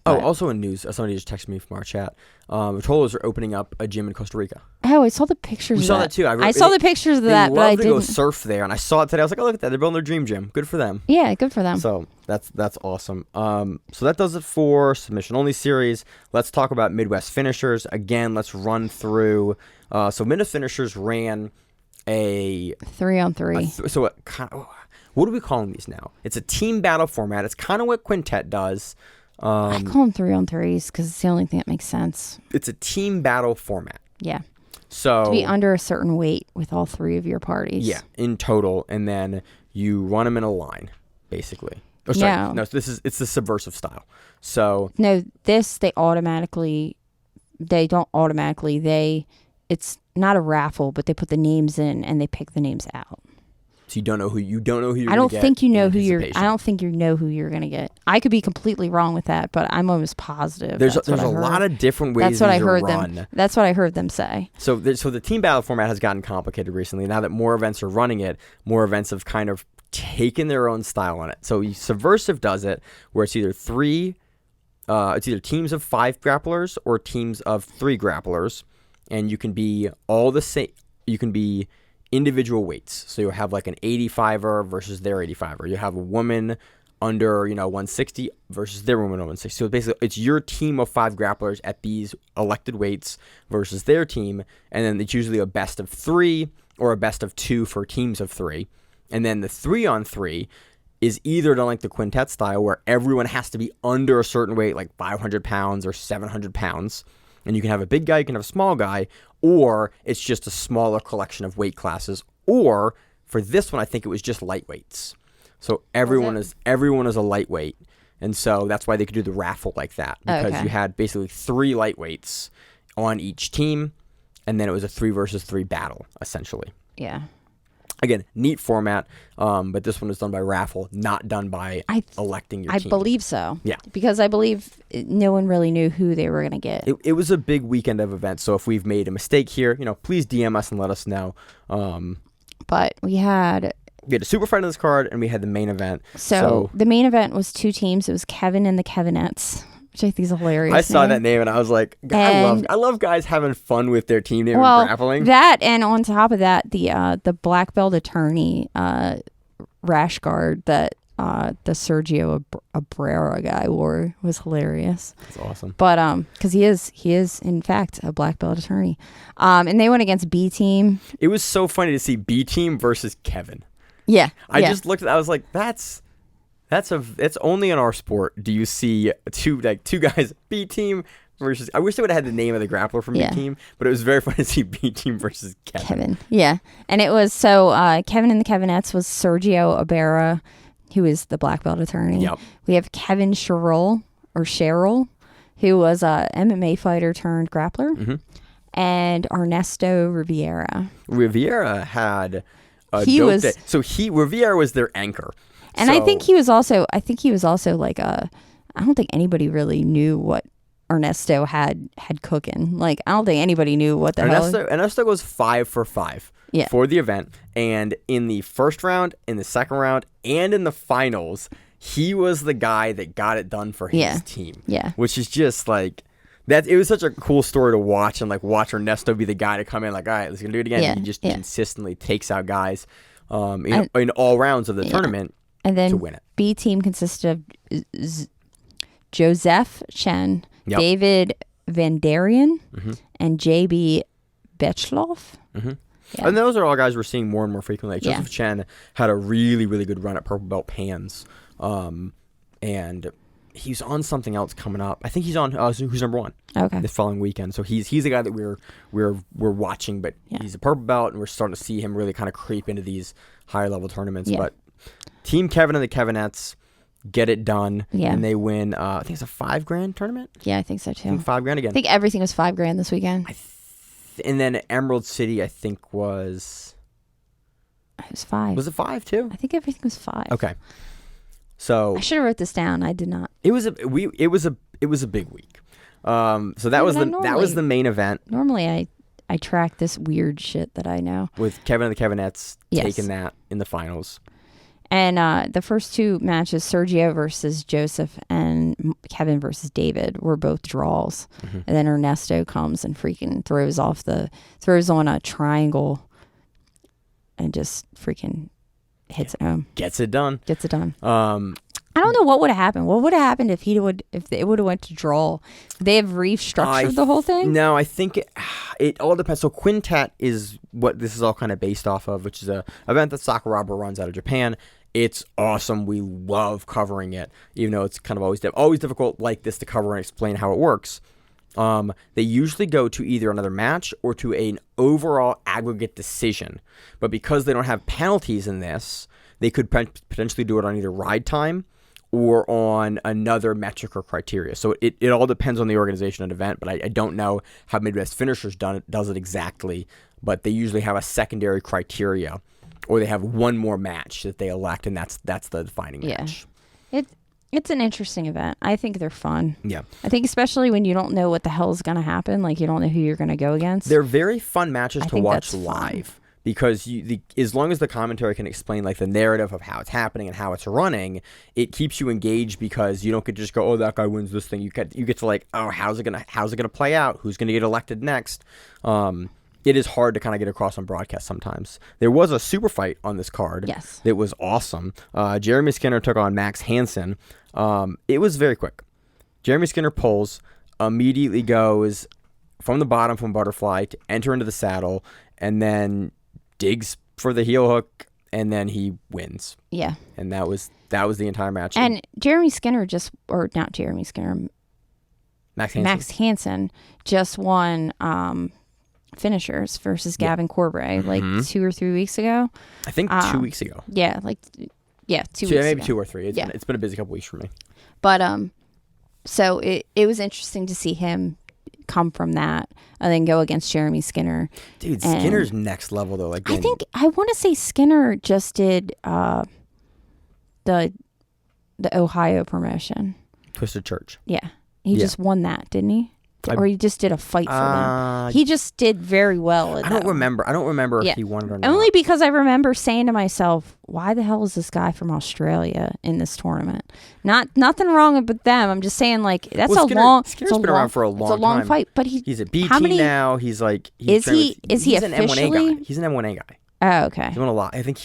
Oh, also in news, somebody just texted me from our chat. Rotolos are opening up a gym in Costa Rica. Oh, I saw the pictures. We of saw that too. I saw the pictures of that, but I didn't. They love to go surf there, and I saw it today. I was like, oh, look at that! They're building their dream gym. Good for them. Yeah, good for them. So that's awesome. So that does it for submission only series. Let's talk about Midwest finishers again. Let's run through. So Midwest finishers ran a 3-on-3. What are we calling these now? It's a team battle format. It's kind of what Quintet does. I call them 3-on-3s because it's the only thing that makes sense. It's a team battle format. Yeah. So to be under a certain weight with all 3 of your parties. Yeah, in total, and then you run them in a line, basically. Oh, sorry, no. It's the subversive style. So no, it's not a raffle, but they put the names in and they pick the names out. So you don't know who you're going to get. I don't think you know who you're going to get. I could be completely wrong with that, but I'm almost positive. There's a lot of different ways to run. That's what I heard them say. So the team battle format has gotten complicated recently. Now that more events are running it, more events have kind of taken their own style on it. So Subversive does it where it's either teams of 5 grapplers or teams of 3 grapplers, and you can be all the same. You can be individual weights. So you'll have like an 85er versus their 85er. You have a woman under 160 versus their woman under 160. So basically it's your team of 5 grapplers at these elected weights versus their team, and then it's usually a best of 3 or a best of 2 for teams of 3. And then the 3-on-3 is either done like the Quintet style where everyone has to be under a certain weight, like 500 pounds or 700 pounds. And you can have a big guy, you can have a small guy, or it's just a smaller collection of weight classes. Or for this one, I think it was just lightweights. So everyone is a lightweight, and so that's why they could do the raffle like that, because you had basically 3 lightweights on each team, and then it was a 3 versus 3 battle essentially. Yeah. Again, neat format, but this one was done by raffle, not done by electing your team. I believe so. Yeah. Because I believe no one really knew who they were going to get. It was a big weekend of events, so if we've made a mistake here, please DM us and let us know. But we had a super fight on this card, and we had the main event. So the main event was 2 teams. It was Kevin and the Kevinettes, which I think is a hilarious I saw that name and I was like, I love guys having fun with their team name and grappling. That, and on top of that, the black belt attorney rash guard that the Sergio Abrera guy wore was hilarious. That's awesome. But because he is in fact a black belt attorney, and they went against B team. It was so funny to see B team versus Kevin. Yeah, I just looked at. I was like, that's only in our sport do you see two guys B team versus. I wish they would have had the name of the grappler from B team, but it was very fun to see B team versus Kevin. Yeah, and it was Kevin and the Kevinettes was Sergio Abrera, who is the black belt attorney. Yep. We have Kevin Cheryl, who was a MMA fighter turned grappler, and Ernesto Riviera. Riviera had Riviera was their anchor. And I think he was also like I don't think anybody really knew what Ernesto had cooking. Like, I don't think anybody knew what the hell. Ernesto goes 5 for 5 for the event. And in the first round, in the second round, and in the finals, he was the guy that got it done for his team. Yeah. Which is just like, that. It was such a cool story to watch, and like watch Ernesto be the guy to come in like, all right, let's do it again. Yeah. And he just consistently takes out guys in all rounds of the tournament and then to win it. B team consisted of Joseph Chen, David Vandarian, and JB Betchloff. Yeah. And those are all guys we're seeing more and more frequently. Like Joseph Chen had a really, really good run at Purple Belt Pans. And he's on something else coming up. I think he's on Who's Number One this following weekend. So he's the guy that we're watching, but he's a Purple Belt, and we're starting to see him really kind of creep into these higher level tournaments. But Team Kevin and the Kevinettes get it done, and they win. I think it's a $5,000 tournament. Yeah, I think so too. I think $5,000 again. I think everything was $5,000 this weekend. And then Emerald City, I think was. It was 5. Was it 5 too? I think everything was 5. Okay. So I should have wrote this down. I did not. It was a big week. So that was the main event. Normally I track this weird shit that I know. With Kevin and the Kevinettes taking that in the finals. And the first 2 matches, Sergio versus Joseph and Kevin versus David, were both draws. And then Ernesto comes and freaking throws on a triangle and just freaking hits it home. Gets it done. I don't know what would have happened. What would have happened if it would have went to draw? They have restructured the whole thing? No, I think it all depends. So Quintet is what this is all kind of based off of, which is a event that Sakuraba runs out of Japan. It's awesome. We love covering it, even though it's kind of always difficult like this to cover and explain how it works. They usually go to either another match or to an overall aggregate decision. But because they don't have penalties in this, they could potentially do it on either ride time or on another metric or criteria. So it all depends on the organization and event, but I don't know how Midwest Finishers does it exactly, but they usually have a secondary criteria, or they have one more match that they elect, and that's the defining match. It's an interesting event. I think they're fun. Yeah. I think especially when you don't know what the hell is going to happen, like you don't know who you're going to go against. They're very fun matches to watch live. Because as long as the commentary can explain like the narrative of how it's happening and how it's running, it keeps you engaged, because you don't get to just go, oh, that guy wins this thing. You get to like, oh, how's it gonna play out? Who's gonna get elected next? It is hard to kind of get across on broadcast sometimes. There was a super fight on this card. Yes. That was awesome. Jeremy Skinner took on Max Hansen. It was very quick. Jeremy Skinner pulls, immediately goes from the bottom from butterfly to enter into the saddle, and then digs for the heel hook, and then he wins. Yeah. And that was the entire match. And Jeremy Skinner Max Hansen just won finishers versus Gavin Corbray like 2 or 3 weeks ago. I think 2 weeks ago. Yeah, 2 weeks ago. Maybe 2 or 3. It's been a busy couple weeks for me. But so it was interesting to see him come from that and then go against Jeremy Skinner. Dude, Skinner's next level though. Like, I want to say Skinner just did the Ohio promotion. Twisted Church. Yeah. He just won that, didn't he? Or he just did a fight for them. He just did very well. I don't remember if he won it or not. Only because I remember saying to myself, why the hell is this guy from Australia in this tournament? Nothing wrong with them. I'm just saying, like, that's Skinner's been around for a long time. It's a long fight, but he's a B team now. He's like, is he an officially? M1A guy. He's an M1A guy. Oh, okay. He's won a lot. I think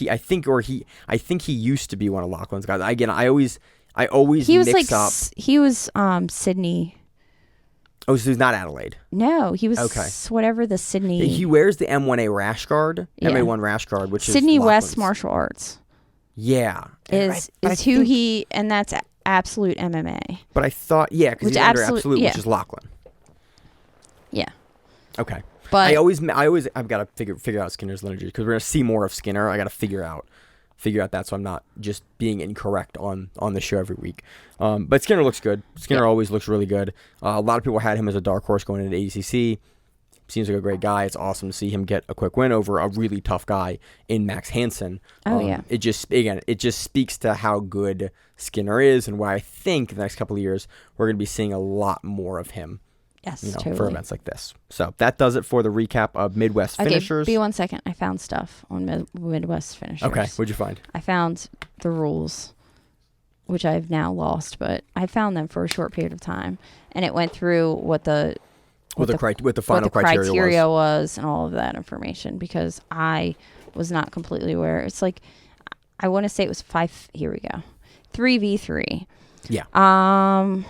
he used to be one of Lachlan's guys. Again, I always mix up. He was Sydney. Oh, so he's not Adelaide. No, he was whatever the Sydney. He wears the M1A rash guard, MA1 rash guard, which Sydney is West Martial Arts. Yeah, is who he, and that's Absolute MMA. But I thought, because he's under Absolute, which is Lachlan. Yeah. Okay. But I've got to figure out Skinner's lineage, because we're gonna see more of Skinner. I got to figure out that, so I'm not just being incorrect on the show every week. But Skinner looks good. Skinner always looks really good. A lot of people had him as a dark horse going into ADCC. seems like a great guy. It's awesome to see him get a quick win over a really tough guy in Max Hansen. It just speaks to how good Skinner is, and why I think the next couple of years we're going to be seeing a lot more of him. Yes, totally. For events like this. So that does it for the recap of Midwest finishers. Be 1 second. I found stuff on Midwest finishers. Okay, what'd you find? I found the rules, which I've now lost, but I found them for a short period of time, and it went through what the final criteria was and all of that information, because I was not completely aware. It's like, I want to say it was 5. Here we go, 3v3. Yeah.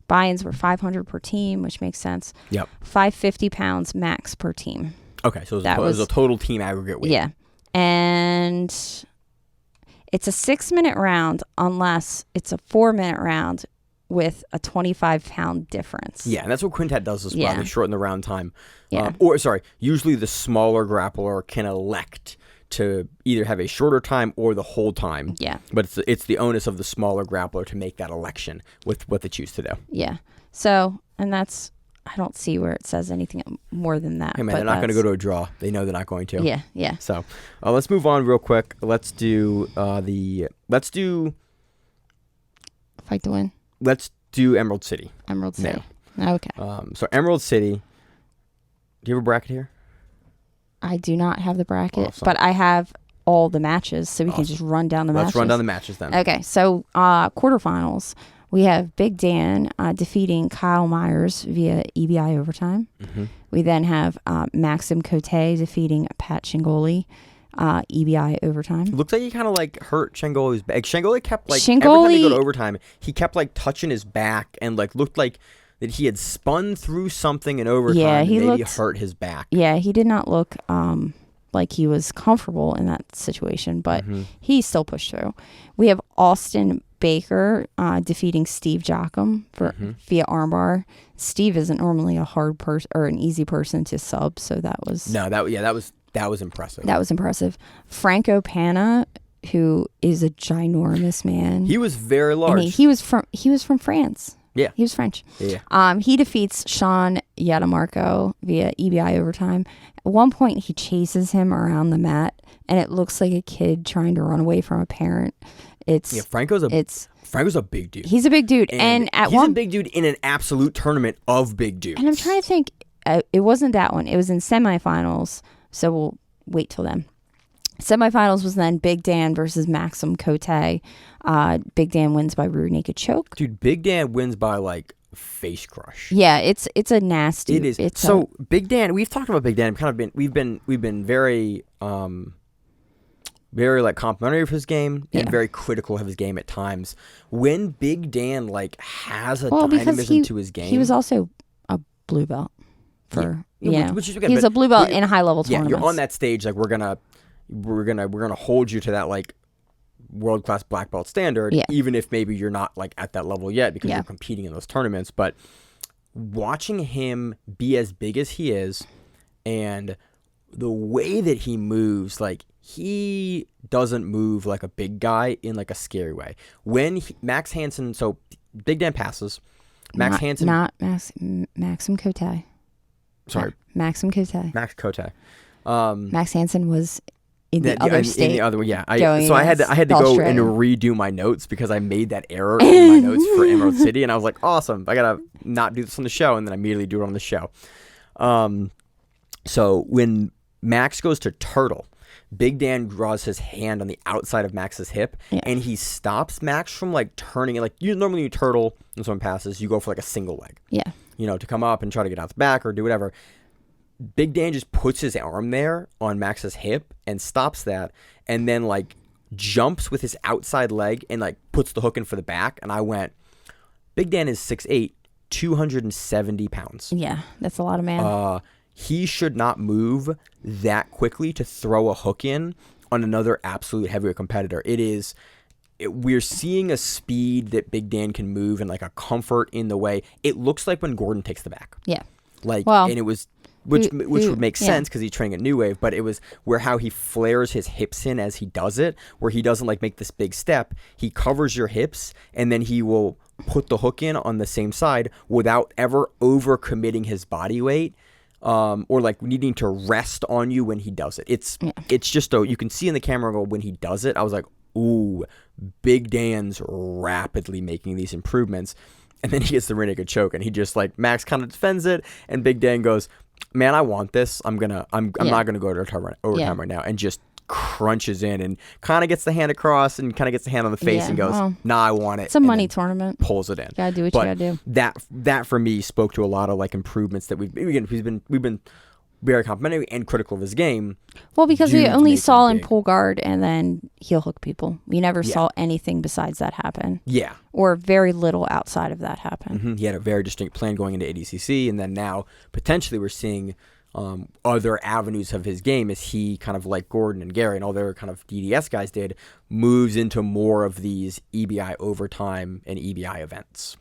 Buy-ins were 500 per team, which makes sense. Yep. 550 pounds max per team. Okay, so it was a total team aggregate weight. Yeah, and it's a 6-minute round unless it's a 4-minute round with a 25-pound difference. Yeah, and that's what Quintet does as well. They shorten the round time. Yeah. Usually the smaller grappler can elect to either have a shorter time or the whole time. Yeah. But it's the onus of the smaller grappler to make that election with what they choose to do. Yeah. So, and that's, I don't see where it says anything more than that. Hey man, they're not going to go to a draw. They know they're not going to. Yeah, yeah. So, let's move on real quick. Let's do Fight to win. Let's do Emerald City. Emerald City. No. Okay. So Emerald City. Do you have a bracket here? I do not have the bracket, awesome. But I have all the matches, so we can just run down the matches. Let's run down the matches then. Okay, so quarterfinals, we have Big Dan defeating Kyle Myers via EBI overtime. Mm-hmm. We then have Maxim Cote defeating Pat Shingoli, EBI overtime. Looks like he kind of like hurt Shingoli's back. Shingoli kept like every time they go to overtime, he kept like touching his back and like looked like that he had spun through something in overtime and maybe hurt his back. Yeah, he did not look like he was comfortable in that situation, but he still pushed through. We have Austin Baker defeating Steve Jockum via armbar. Steve isn't normally a hard person or an easy person to sub, so that was that was impressive. That was impressive. Franco Pana, who is a ginormous man. He was very large. And he was from France. Yeah. He was French. Yeah. He defeats Sean Yadamarco via EBI overtime. At one point, he chases him around the mat, and it looks like a kid trying to run away from a parent. Franco's a big dude. He's a big dude. And he's a big dude in an absolute tournament of big dudes. And I'm trying to think. It wasn't that one. It was in semifinals, so we'll wait till then. Semifinals was then Big Dan versus Maxim Cote. Big Dan wins by rear naked choke. Dude, Big Dan wins by like face crush. Yeah, it's a nasty. It is. Big Dan. We've talked about Big Dan. We've been very like complimentary of his game and very critical of his game at times. When Big Dan like has a dynamism to his game, he was also a blue belt for which is again, he's a blue belt in a high level tournament. Yeah, you're on that stage. Like we're gonna hold you to that like world class black belt standard, even if maybe you're not like at that level yet because you're competing in those tournaments. But watching him be as big as he is, and the way that he moves, like he doesn't move like a big guy in like a scary way. When Max Hansen, so Big Dan passes, Maxim Cote. Sorry, Maxim Cote. Max Cote. Max Hansen was in the other state. In the other one, yeah. I had to go and redo my notes because I made that error in my notes for Emerald City, and I was like, awesome, I gotta not do this on the show, and then immediately do it on the show. So when Max goes to turtle, Big Dan draws his hand on the outside of Max's hip, and he stops Max from like turning it. Like normally you turtle and someone passes, you go for like a single leg. Yeah. To come up and try to get out the back or do whatever. Big Dan just puts his arm there on Max's hip and stops that, and then like jumps with his outside leg and like puts the hook in for the back. And I went, Big Dan is 6'8", 270 pounds. Yeah, that's a lot of man. He should not move that quickly to throw a hook in on another absolute heavyweight competitor. We're seeing a speed that Big Dan can move and like a comfort in the way. It looks like when Gordon takes the back. Yeah. And it was which would make sense because he's training at New Wave, but it was where how he flares his hips in as he does it, where he doesn't like make this big step. He covers your hips, and then he will put the hook in on the same side without ever overcommitting his body weight. Or like needing to rest on you when he does it. It's just you can see in the camera angle when he does it. I was like, ooh, Big Dan's rapidly making these improvements. And then he gets the rear naked choke, and he just like Max kind of defends it, and Big Dan goes, "Man, I want this. I'm not gonna go to overtime right now," and just crunches in and kind of gets the hand across and kind of gets the hand on the face and goes, "Nah, I want it." It's a money tournament. Pulls it in. Gotta do what you gotta do. That for me spoke to a lot of like improvements that we've been very complimentary and critical of his game. Well, because we only saw him pull guard and then heel hook people. We never saw anything besides that happen. Yeah. Or very little outside of that happen. Mm-hmm. He had a very distinct plan going into ADCC, and then now potentially we're seeing other avenues of his game as he kind of like Gordon and Gary and all their kind of DDS guys did, moves into more of these EBI overtime and EBI events.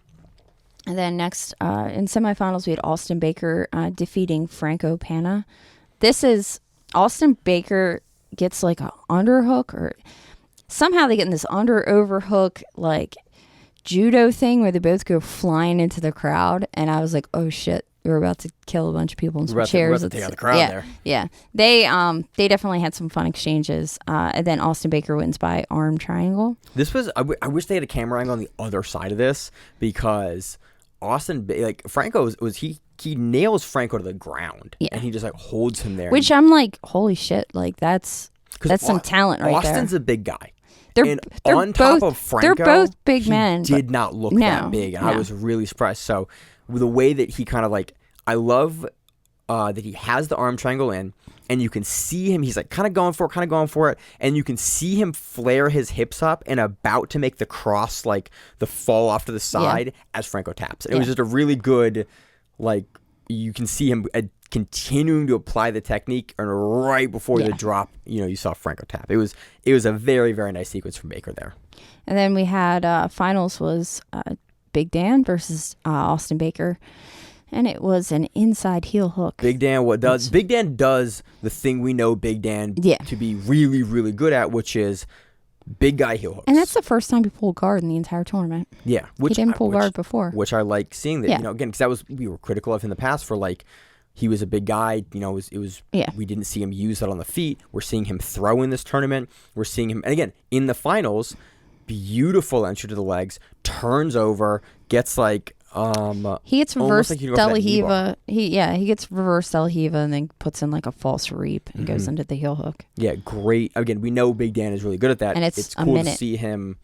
And then next, in semifinals, we had Austin Baker defeating Franco Pana. This is, Austin Baker gets like an underhook, or somehow they get in this over-hook, like judo thing where they both go flying into the crowd. And I was like, oh shit, we're about to kill a bunch of people in some chairs. Take out the crowd there. Yeah. They definitely had some fun exchanges. And then Austin Baker wins by arm triangle. This was, I wish they had a camera angle on the other side of this, because Austin, like Franco he nails Franco to the ground, and he just like holds him there. Which I'm like, holy shit, like that's some talent right there. Austin's a big guy. They're on top of Franco, they're both big men. Did not look that big, and I was really surprised. So the way that he kind of like, I love that he has the arm triangle in, and you can see him. He's like kind of going for it, and you can see him flare his hips up and about to make the cross, like the fall off to the side as Franco taps. It was just a really good, like you can see him continuing to apply the technique, and right before the drop, you saw Franco tap. It was a very, very nice sequence from Baker there. And then we had finals was Big Dan versus Austin Baker. And it was an inside heel hook. Big Dan Big Dan does the thing we know Big Dan to be really, really good at, which is big guy heel hooks. And that's the first time he pulled guard in the entire tournament. Yeah. He didn't pull guard before. Which I like seeing that, again, because we were critical of him in the past for like, he was a big guy, we didn't see him use that on the feet. We're seeing him throw in this tournament. We're seeing him, and again, in the finals, beautiful entry to the legs, turns over, gets like, he gets reverse Delahiva. He gets reverse Delahiva and then puts in like a false reap and goes into the heel hook. Yeah, great. Again, we know Big Dan is really good at that. And it's cool to see him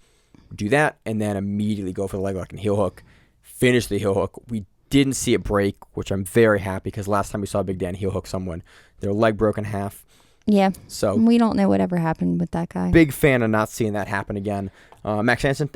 do that and then immediately go for the leg lock and heel hook, finish the heel hook. We didn't see it break, which I'm very happy, because last time we saw Big Dan heel hook someone, their leg broke in half. Yeah. So we don't know whatever happened with that guy. Big fan of not seeing that happen again. Max Hansen.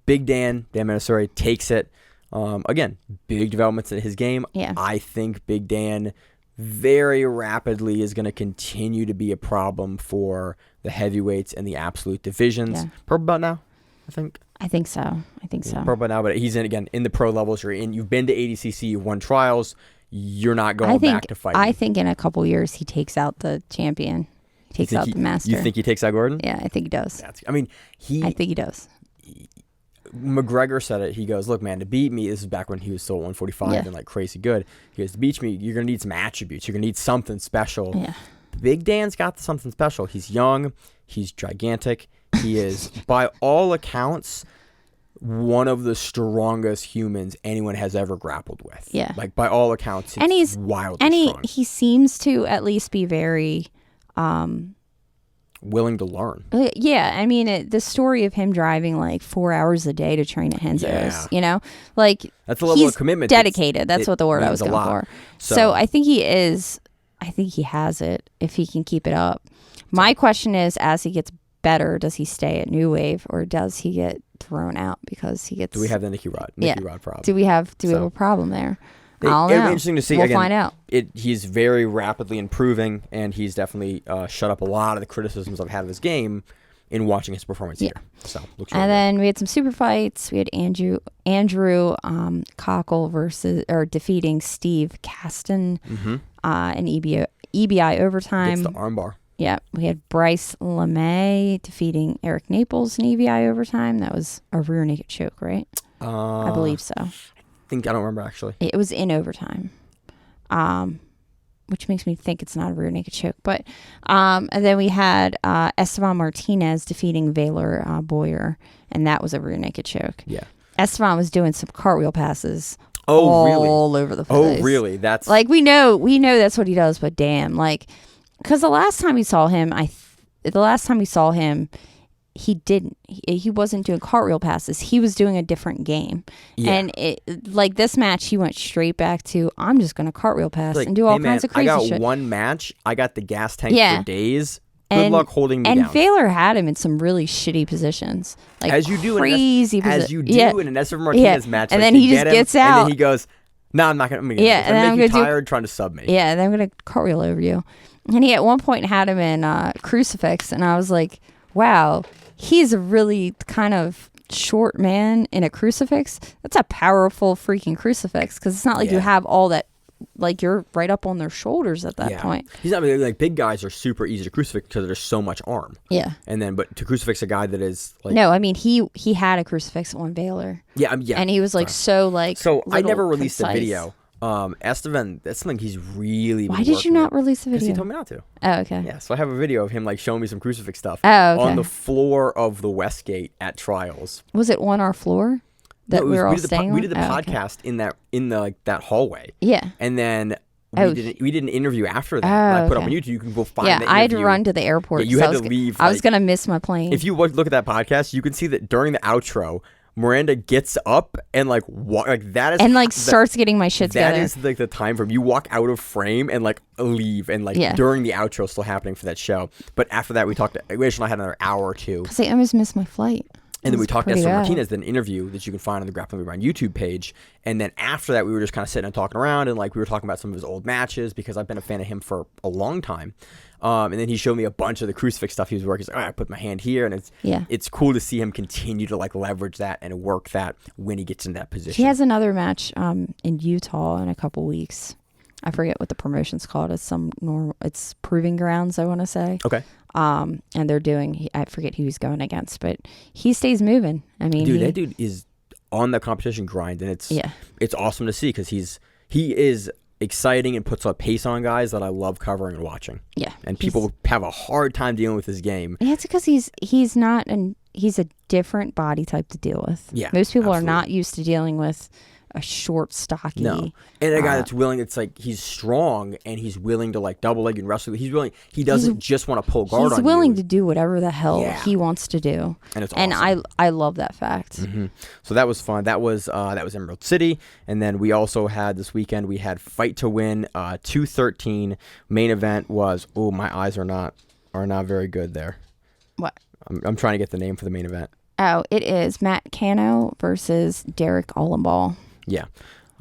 Big Dan Minnesota takes it. Again, big developments in his game. Yeah. I think Big Dan very rapidly is going to continue to be a problem for the heavyweights and the absolute divisions. Yeah. Purple belt now, I think. I think so. Purple belt now, but he's in the pro levels. You've been to ADCC, you've won trials. You're not going back to fighting. I think in a couple years he takes out the champion. He takes out the master. You think he takes out Gordon? Yeah, I think he does. I think he does. McGregor said it. He goes, look, man, to beat me, this is back when he was still 145 and like crazy good. He goes, to beat me, you're going to need some attributes. You're going to need something special. Yeah. Big Dan's got something special. He's young. He's gigantic. He is, by all accounts, one of the strongest humans anyone has ever grappled with. Yeah. Like, by all accounts, he's wildly strong. And he seems to at least be very... willing to learn. Yeah, I mean, the story of him driving like 4 hours a day to train at Henzo's, like that's a level of commitment. Dedicated. That's what the word I was going for. So I think he is. I think he has it if he can keep it up. My question is, as he gets better, does he stay at New Wave or does he get thrown out because he gets? Do we have the Nicky Rod problem? Do we have a problem there? It'll be interesting to see. We'll find out. He's very rapidly improving, and he's definitely shut up a lot of the criticisms I've had of his game in watching his performance here. So looks really and good. then we had some super fights. We had Andrew Cockle defeating Steve Caston in EBI overtime. Gets the armbar. Yeah, we had Bryce LeMay defeating Eric Naples in EBI overtime. That was a rear naked choke, right? I believe so. I don't remember actually. It was in overtime, which makes me think it's not a rear naked choke. But and then we had Esteban Martinez defeating Valor Boyer, and that was a rear naked choke. Yeah, Esteban was doing some cartwheel passes. Really? All over the place. Oh, really? That's like we know that's what he does, but damn, like. Because the last time we saw him, he wasn't doing cartwheel passes. He was doing a different game. Yeah. And like this match, he went straight back to, I'm just going to cartwhole pass and do all kinds of crazy shit. I got one match. I got the gas tank for days. Good luck holding me down. And Valor had him in some really shitty positions. Like as you do crazy in an Esteban Martinez match. And like then he just gets out. And then he goes, no, I'm not going to. Yeah. And I'm make you tired trying to sub me. Yeah. And then I'm going to cartwheel over you. And he at one point had him in crucifix, and I was like, wow, he's a really kind of short man in a crucifix. That's a powerful freaking crucifix, because it's not like you have all that, like you're right up on their shoulders at that point. He's not like big guys are super easy to crucifix because there's so much arm. Yeah. And then, but to crucifix a guy that is like. No, I mean, he had a crucifix on Valor. Yeah. And he was like So I never released a video. Esteban, that's something he's really been Why did you not release a video? Because he told me not to. Oh, okay. Yeah, so I have a video of him like showing me some crucifix stuff on the floor of the Westgate at Trials. Was it on our floor that we were all staying on? We did the podcast in that hallway. Yeah. And then we did an interview after that. I put up on YouTube. You can go find the interview. I had to run to the airport. Yeah, you had to leave. I was going to miss my plane. If you look at that podcast, you can see that during the outro, Miranda gets up and starts getting my shit together. That is like the time frame. You walk out of frame and like leave and during the outro still happening for that show. But after that, we additionally had another hour or two. Because I almost missed my flight. And then we talked to Esteban Martinez, an interview that you can find on the Grappling Run YouTube page. And then after that, we were just kind of sitting and talking around, and like we were talking about some of his old matches because I've been a fan of him for a long time. And then he showed me a bunch of the crucifix stuff he was working. He's like, all right, I put my hand here, and it's cool to see him continue to like leverage that and work that when he gets in that position. He has another match in Utah in a couple weeks. I forget what the promotion's called. It's Proving Grounds, I want to say. Okay. And they're doing, I forget who he's going against, but he stays moving. I mean, that dude is on the competition grind, and it's awesome to see because he is exciting and puts a pace on guys that I love covering and watching. Yeah. And people have a hard time dealing with his game. Yeah, it's because he's a different body type to deal with. Yeah. Most people are not used to dealing with a short, stocky. No. And a guy that's willing, it's like he's strong and he's willing to like double leg and wrestle. He's willing. He doesn't just want to pull guard on you. He's willing to do whatever the hell he wants to do. And it's awesome. And I love that fact. Mm-hmm. So that was fun. That was Emerald City. And then we also had this weekend, we had Fight to Win 213. Main event was, my eyes are not very good there. What? I'm trying to get the name for the main event. Oh, it is Matt Cano versus Derek Allenball. Yeah.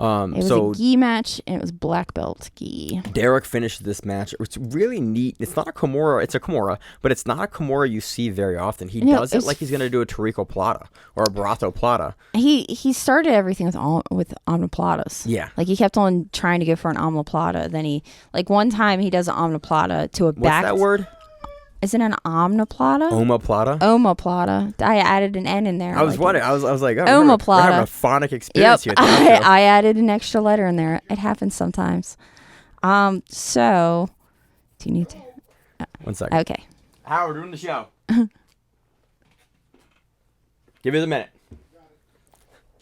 It was a gi match, and it was black belt gi. Derek finished this match. It's really neat. It's not a Kimura. It's a Kimura, but it's not a Kimura you see very often. He does it like he's going to do a Tarico Plata or a Barato Plata. He started everything with omoplatas. Yeah. Like, he kept on trying to go for an omoplata. Then he, like, one time he does an omoplata to a back. What's that word? Is it an omoplata? Omoplata? Omoplata. I added an N in there. I was wondering. I was like, omoplata. We're having a phonic experience here. I added an extra letter in there. It happens sometimes. So, do you need to? 1 second. Okay. Howard, we're doing the show. Give it a minute.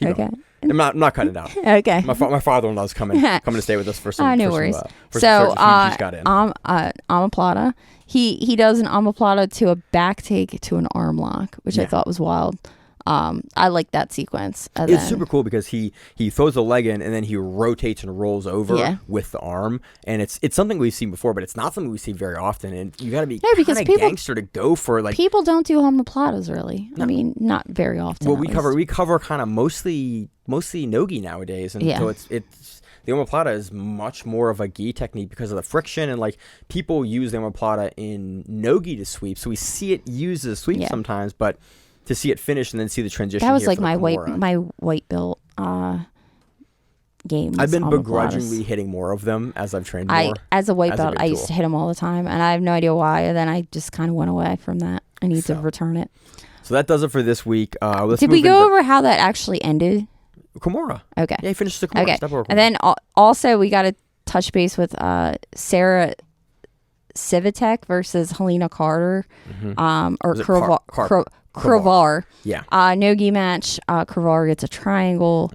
Okay. I'm not cutting it out. Okay. My father-in-law's coming to stay with us for some. No worries. So, he's got in. Omoplata. He does an omoplata to a back take to an arm lock, which I thought was wild. I like that sequence. It's super cool because he throws the leg in and then he rotates and rolls over with the arm, and it's something we've seen before, but it's not something we see very often. And you got to be kind of gangster to go for like. People don't do omoplatas really. No. I mean, not very often. Well, we cover kind of mostly nogi nowadays, and so it's the omoplata is much more of a gi technique because of the friction, and like people use the omoplata in no-gi to sweep, so we see it used as a sweep sometimes, but to see it finish and then see the transition. That was here like for my Kimura. white belt games. I've been begrudgingly hitting more of them as I've trained more. As a white belt, I used to hit them all the time, and I have no idea why. And then I just kind of went away from that. I need to return it. So that does it for this week. Did we go over how that actually ended? Kimura. Okay. Yeah, he finished the Kimura. Okay. Step over Kimura. And then also we got to touch base with Sarah Civitek versus Helena Carter, or Kravar. Yeah. No-gi match. Kravar gets a triangle.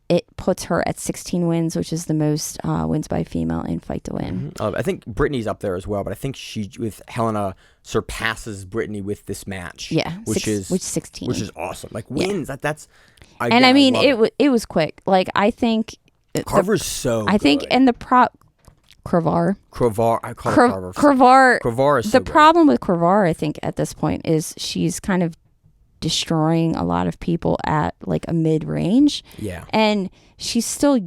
It puts her at 16 wins, which is the most wins by female in fight to win. I think Brittany's up there as well, but I think she, with Helena, surpasses Brittany with this match. Yeah, which is 16, which is awesome. Like wins, that's. And I mean, it was quick. Like I think Carver's so. I think and the Kravar. I call her Carver. Kravar is so the problem with Kravar, I think, at this point is she's kind of destroying a lot of people at like a mid-range. Yeah. And she's still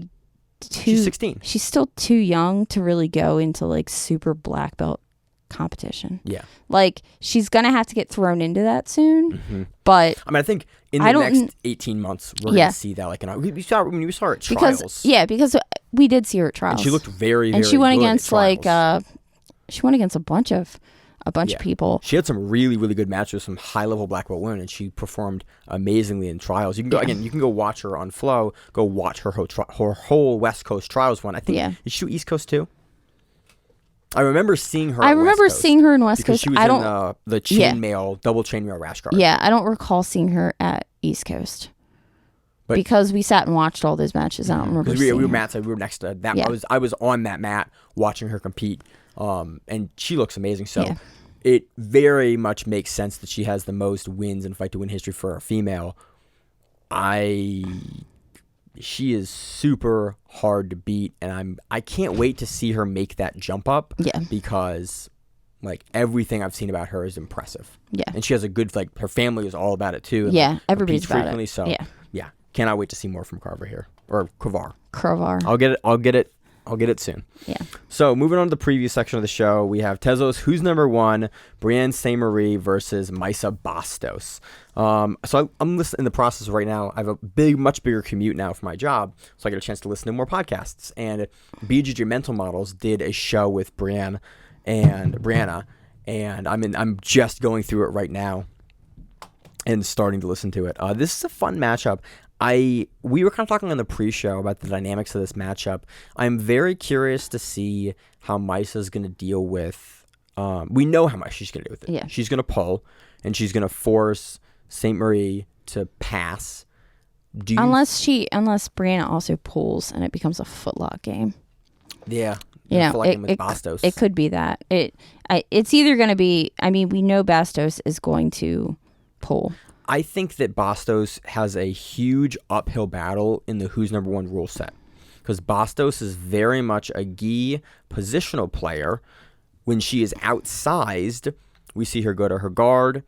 she's 16. She's still too young to really go into like super black belt competition. Yeah. Like she's going to have to get thrown into that soon. But I mean, I think in the next 18 months we're going to see that like we saw her at trials. Because we did see her at trials. And she looked very and she went good against she went against a bunch of people. She had some really, really good matches, some high-level black belt women, and she performed amazingly in trials. You can go again. You can go watch her on Flow. Go watch her whole West Coast trials one. I think did she do East Coast too? I remember seeing her. I remember seeing her in West Coast. She was in the chainmail, double chainmail rash guard. Yeah, I don't recall seeing her at East Coast. But because we sat and watched all those matches, I don't remember. We were next to that. Yeah. I was on that mat watching her compete, and she looks amazing. So. Yeah. It very much makes sense that she has the most wins in fight to win history for a female. She is super hard to beat, and I can't wait to see her make that jump up. Yeah. Because like everything I've seen about her is impressive. Yeah. And she has a good her family is all about it too. And, yeah, everybody's about it. So yeah, cannot wait to see more from Carver here or Kravar. I'll get it soon. Yeah. So moving on to the preview section of the show, we have Tezos, Who's Number One, Brainna Ste-Marie versus Mayssa Bastos. So I'm listening in the process right now. I have a much bigger commute now for my job, so I get a chance to listen to more podcasts. And BJJ Mental Models did a show with Brainna, and I'm just going through it right now and starting to listen to it. This is a fun matchup. We were kind of talking on the pre-show about the dynamics of this matchup. I'm very curious to see how Mayssa's going to deal with. We know how much she's going to do with it. Yeah. She's going to pull, and she's going to force Ste-Marie to pass. Unless Brainna also pulls and it becomes a footlock game. Yeah. It could be that. It's either going to be. I mean, we know Bastos is going to pull. I think that Bastos has a huge uphill battle in the Who's Number One rule set, because Bastos is very much a gi positional player. When she is outsized, we see her go to her guard,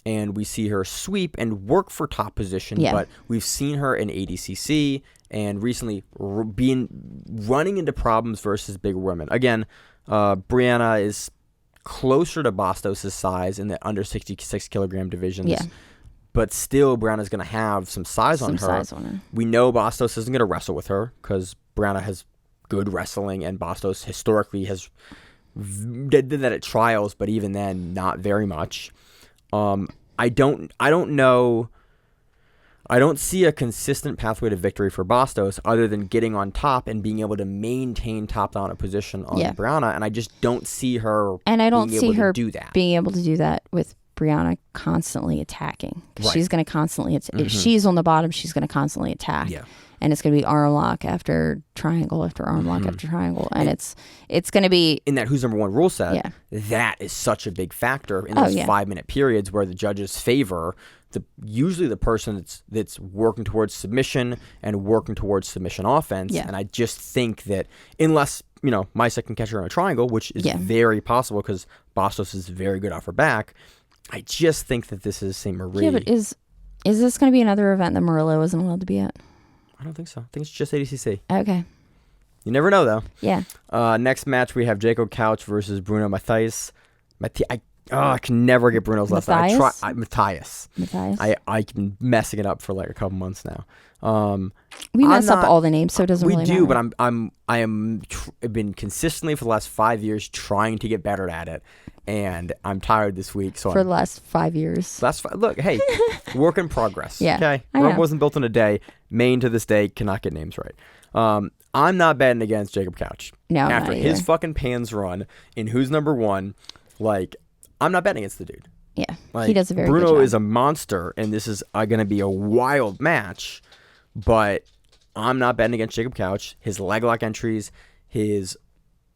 and we see her sweep and work for top position. Yeah. But we've seen her in ADCC and recently running into problems versus bigger women. Again, Brainna is closer to Bastos' size in the under 66 kilogram divisions. Yeah. But still, Brainna's going to have some size on her. We know Bastos isn't going to wrestle with her because Brainna has good wrestling, and Bastos historically did that at trials, but even then, not very much. I don't know. I don't see a consistent pathway to victory for Bastos other than getting on top and being able to maintain top dominant position on Brainna, and I just don't see her. And I don't see her do that. Being able to do that with Brainna constantly attacking. Right. She's going to constantly if she's on the bottom, she's going to constantly attack. Yeah. And it's going to be arm lock after triangle after arm lock after triangle, and it's going to be in that Who's Number One rule set. Yeah. That is such a big factor in those 5-minute periods where the judges favor usually the person that's working towards submission and working towards submission offense. Yeah. And I just think that unless Mayssa can catch her in a triangle, which is very possible because Bastos is very good off her back. I just think that this is Ste-Marie. Yeah, but is this going to be another event that Murillo isn't allowed to be at? I don't think so. I think it's just ADCC. Okay. You never know, though. Yeah. Next match, we have Jacob Couch versus Bruno Mathias. I can never get Bruno's last name. Mathias. I've been messing it up for like a couple months now. We mess up all the names, so it doesn't really matter. We do, but I've been consistently for the last 5 years trying to get better at it, and I'm tired this week. So for the last 5 years. Look, hey, work in progress. Yeah. Okay. Rome wasn't built in a day. Maine to this day cannot get names right. I'm not betting against Jacob Couch. No, after his fucking pans run in Who's Number One, like. I'm not betting against the dude. Yeah, like, he does a very Bruno good job. is a monster, and this is going to be a wild match, but I'm not betting against Jacob Couch. His leg lock entries, his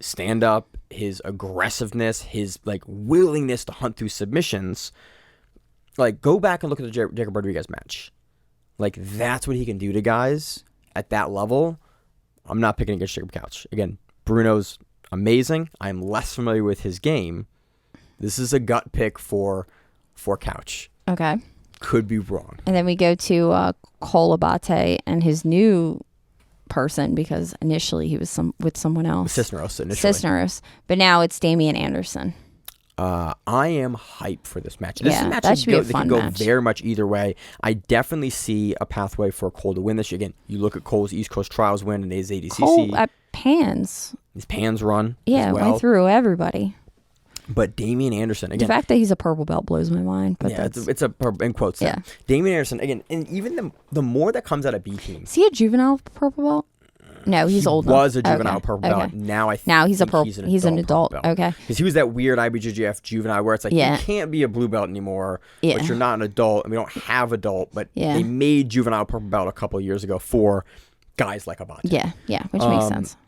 stand-up, his aggressiveness, his like willingness to hunt through submissions. Like, go back and look at the Jacob Rodriguez match. Like, that's what he can do to guys at that level. I'm not picking against Jacob Couch. Again, Bruno's amazing. I'm less familiar with his game. This is a gut pick for Couch. Okay. Could be wrong. And then we go to Cole Abate and his new person, because initially he was with someone else. Cisneros. But now it's Damian Anderson. I am hyped for this match. This match that should be a fun match. Can go very much either way. I definitely see a pathway for Cole to win this. Again, you look at Cole's East Coast Trials win and his ADCC. Cole at Pans. His Pans run. Yeah, as well. went through everybody. But Damian Anderson, again. The fact that he's a purple belt blows my mind. But yeah, it's a in quotes. Yeah. Damian Anderson, again, and even the more that comes out of B team. Is he a juvenile purple belt? No, he's old. He was a juvenile purple belt. Now he's a purple. He's an adult. Okay. Because he was that weird IBJJF juvenile where it's like, you can't be a blue belt anymore, but you're not an adult, and we don't have adult, but they made juvenile purple belt a couple of years ago for guys like Abate. Yeah, which makes sense.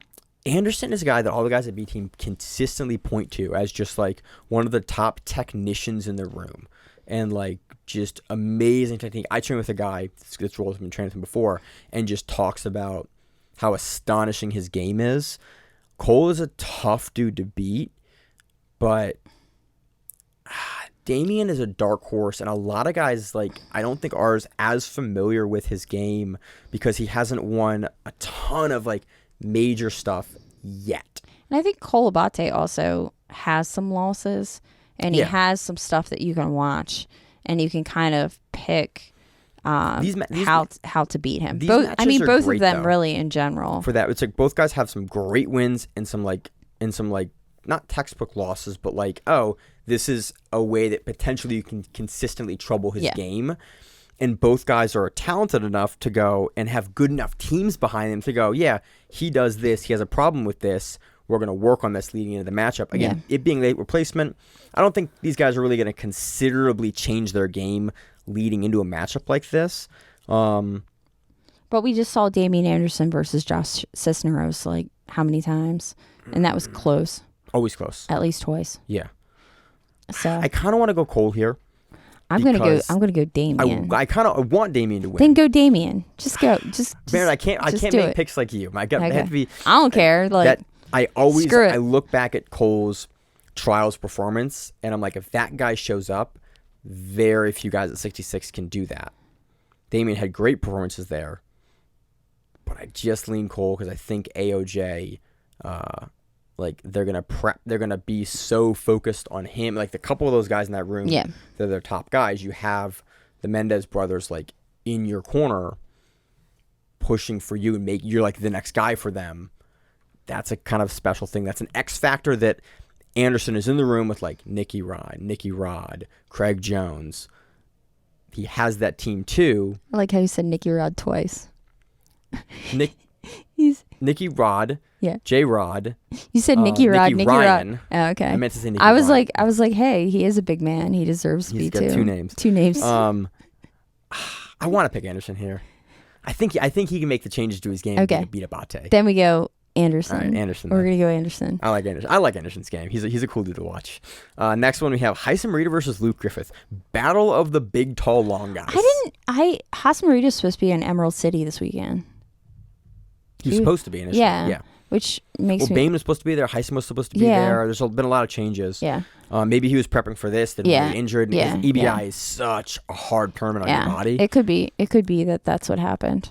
Anderson is a guy that all the guys at B team consistently point to as just like one of the top technicians in the room, and like just amazing technique. I train with a guy that's rolled with him and trained with him before, and just talks about how astonishing his game is. Cole is a tough dude to beat, but Damian is a dark horse, and a lot of guys, like, I don't think are as familiar with his game because he hasn't won a ton of like major stuff yet. And I think Cole Abate also has some losses, and he has some stuff that you can watch, and you can kind of pick how to beat him. Both of them, though, really, in general. For that, it's like both guys have some great wins and some not textbook losses, but like, oh, this is a way that potentially you can consistently trouble his game. And both guys are talented enough to go and have good enough teams behind them to go, yeah, he does this. He has a problem with this. We're going to work on this leading into the matchup. Again, it being late replacement, I don't think these guys are really going to considerably change their game leading into a matchup like this. But we just saw Damian Anderson versus Josh Cisneros like how many times? And that was close. Always close. At least twice. Yeah. So I kind of want to go Cole here. I'm gonna go Damian. I kind of want Damian to win. Then go Damian. Just go. Man, I can't make picks like you. My gut had to be. I don't care. Like I look back at Cole's trials performance, and I'm like, if that guy shows up, very few guys at 66 can do that. Damian had great performances there, but I just lean Cole because I think AOJ. Like they're gonna be so focused on him. Like the couple of those guys in that room, they're their top guys. You have the Mendez brothers like in your corner, pushing for you and you're like the next guy for them. That's a kind of special thing. That's an X factor that Anderson is in the room with, like Nicky Rod, Craig Jones. He has that team too. I like how you said Nicky Rod twice. Nicky Rod. Yeah. J-Rod. You said Nicky Rod. Nicky Ryan. Rod. Oh, okay. I meant to say Nicky I was Ryan. like, hey, he is a big man. He deserves to be too. He's got two names. Two names. I want to pick Anderson here. I think he can make the changes to his game to beat Abate. Then we go Anderson. All right, Anderson. We're gonna go Anderson. I like Anderson. I like Anderson's game. He's a cool dude to watch. Next one we have Mayssa Bastos versus Luke Griffith. Battle of the big, tall, long guys. Mayssa Bastos is supposed to be in Emerald City this weekend. He's supposed to be initially. Yeah. Which makes Bane was supposed to be there. Heisen was supposed to be there. There's been a lot of changes. Yeah. Maybe he was prepping for this. Then really injured. And EBI is such a hard tournament on your body. It could be that that's what happened.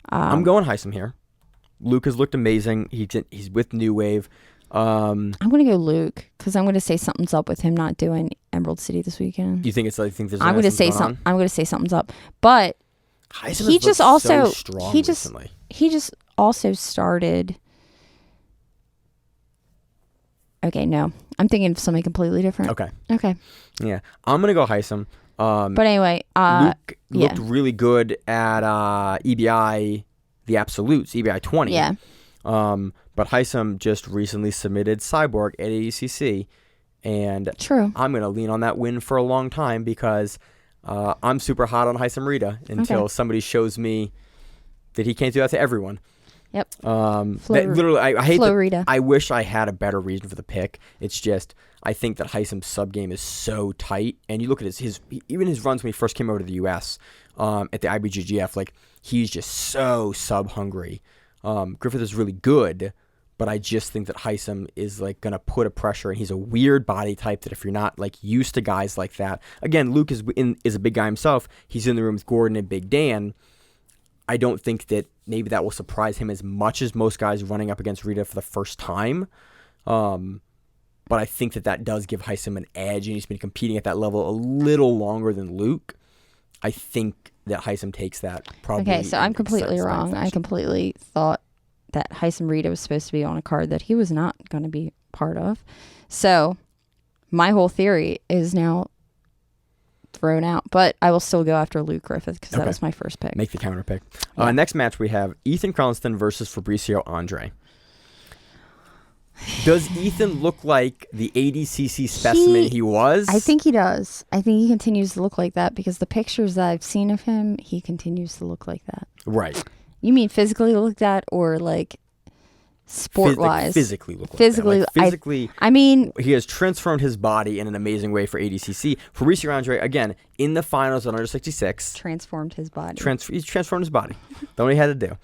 I'm going Heisem here. Luke has looked amazing. He's with New Wave. I'm going to go Luke because I'm going to say something's up with him not doing Emerald City this weekend. You think it's? I think there's. I'm going to say something. I'm going to say something's up, but Heisem he just also so strong recently. He just also started. Okay, no, I'm thinking of something completely different. Okay. Yeah, I'm going to go Heisem. But anyway, Luke looked really good at EBI, the Absolutes, EBI 20. Yeah. But Heisem just recently submitted Cyborg at ADCC, and true. I'm going to lean on that win for a long time because I'm super hot on Heisem Rita until somebody shows me that he can't do that to everyone. Yep. Literally, I hate Rita. I wish I had a better reason for the pick. It's just I think that Heisem's sub game is so tight, and you look at his even his runs when he first came over to the U.S. At the IBJJF, like he's just so sub hungry. Griffith is really good, but I just think that Heisem is like gonna put a pressure, and he's a weird body type that if you're not like used to guys like that, again, Luke is a big guy himself. He's in the room with Gordon and Big Dan. I don't think that maybe that will surprise him as much as most guys running up against Rita for the first time. But I think that does give Heisem an edge, and he's been competing at that level a little longer than Luke. I think that Heisem takes that probably. Okay, so I'm completely wrong. I completely thought that Heisem Rita was supposed to be on a card that he was not going to be part of. So my whole theory is now thrown out, but I will still go after Luke Griffith because that was my first pick. Make the counter pick. Next match we have Ethan Krelenston versus Fabricio Andre. Does Ethan look like the ADCC specimen he was? I think he does. I think he continues to look like that because the pictures that I've seen of him, he continues to look like that. Right. You mean physically look like that or like sport-wise? Physically look like physically, that. Like physically, I mean... He has transformed his body in an amazing way for ADCC. Fabricio Andre, again, in the finals at under 66. Transformed his body. He's transformed his body. That's what he had to do.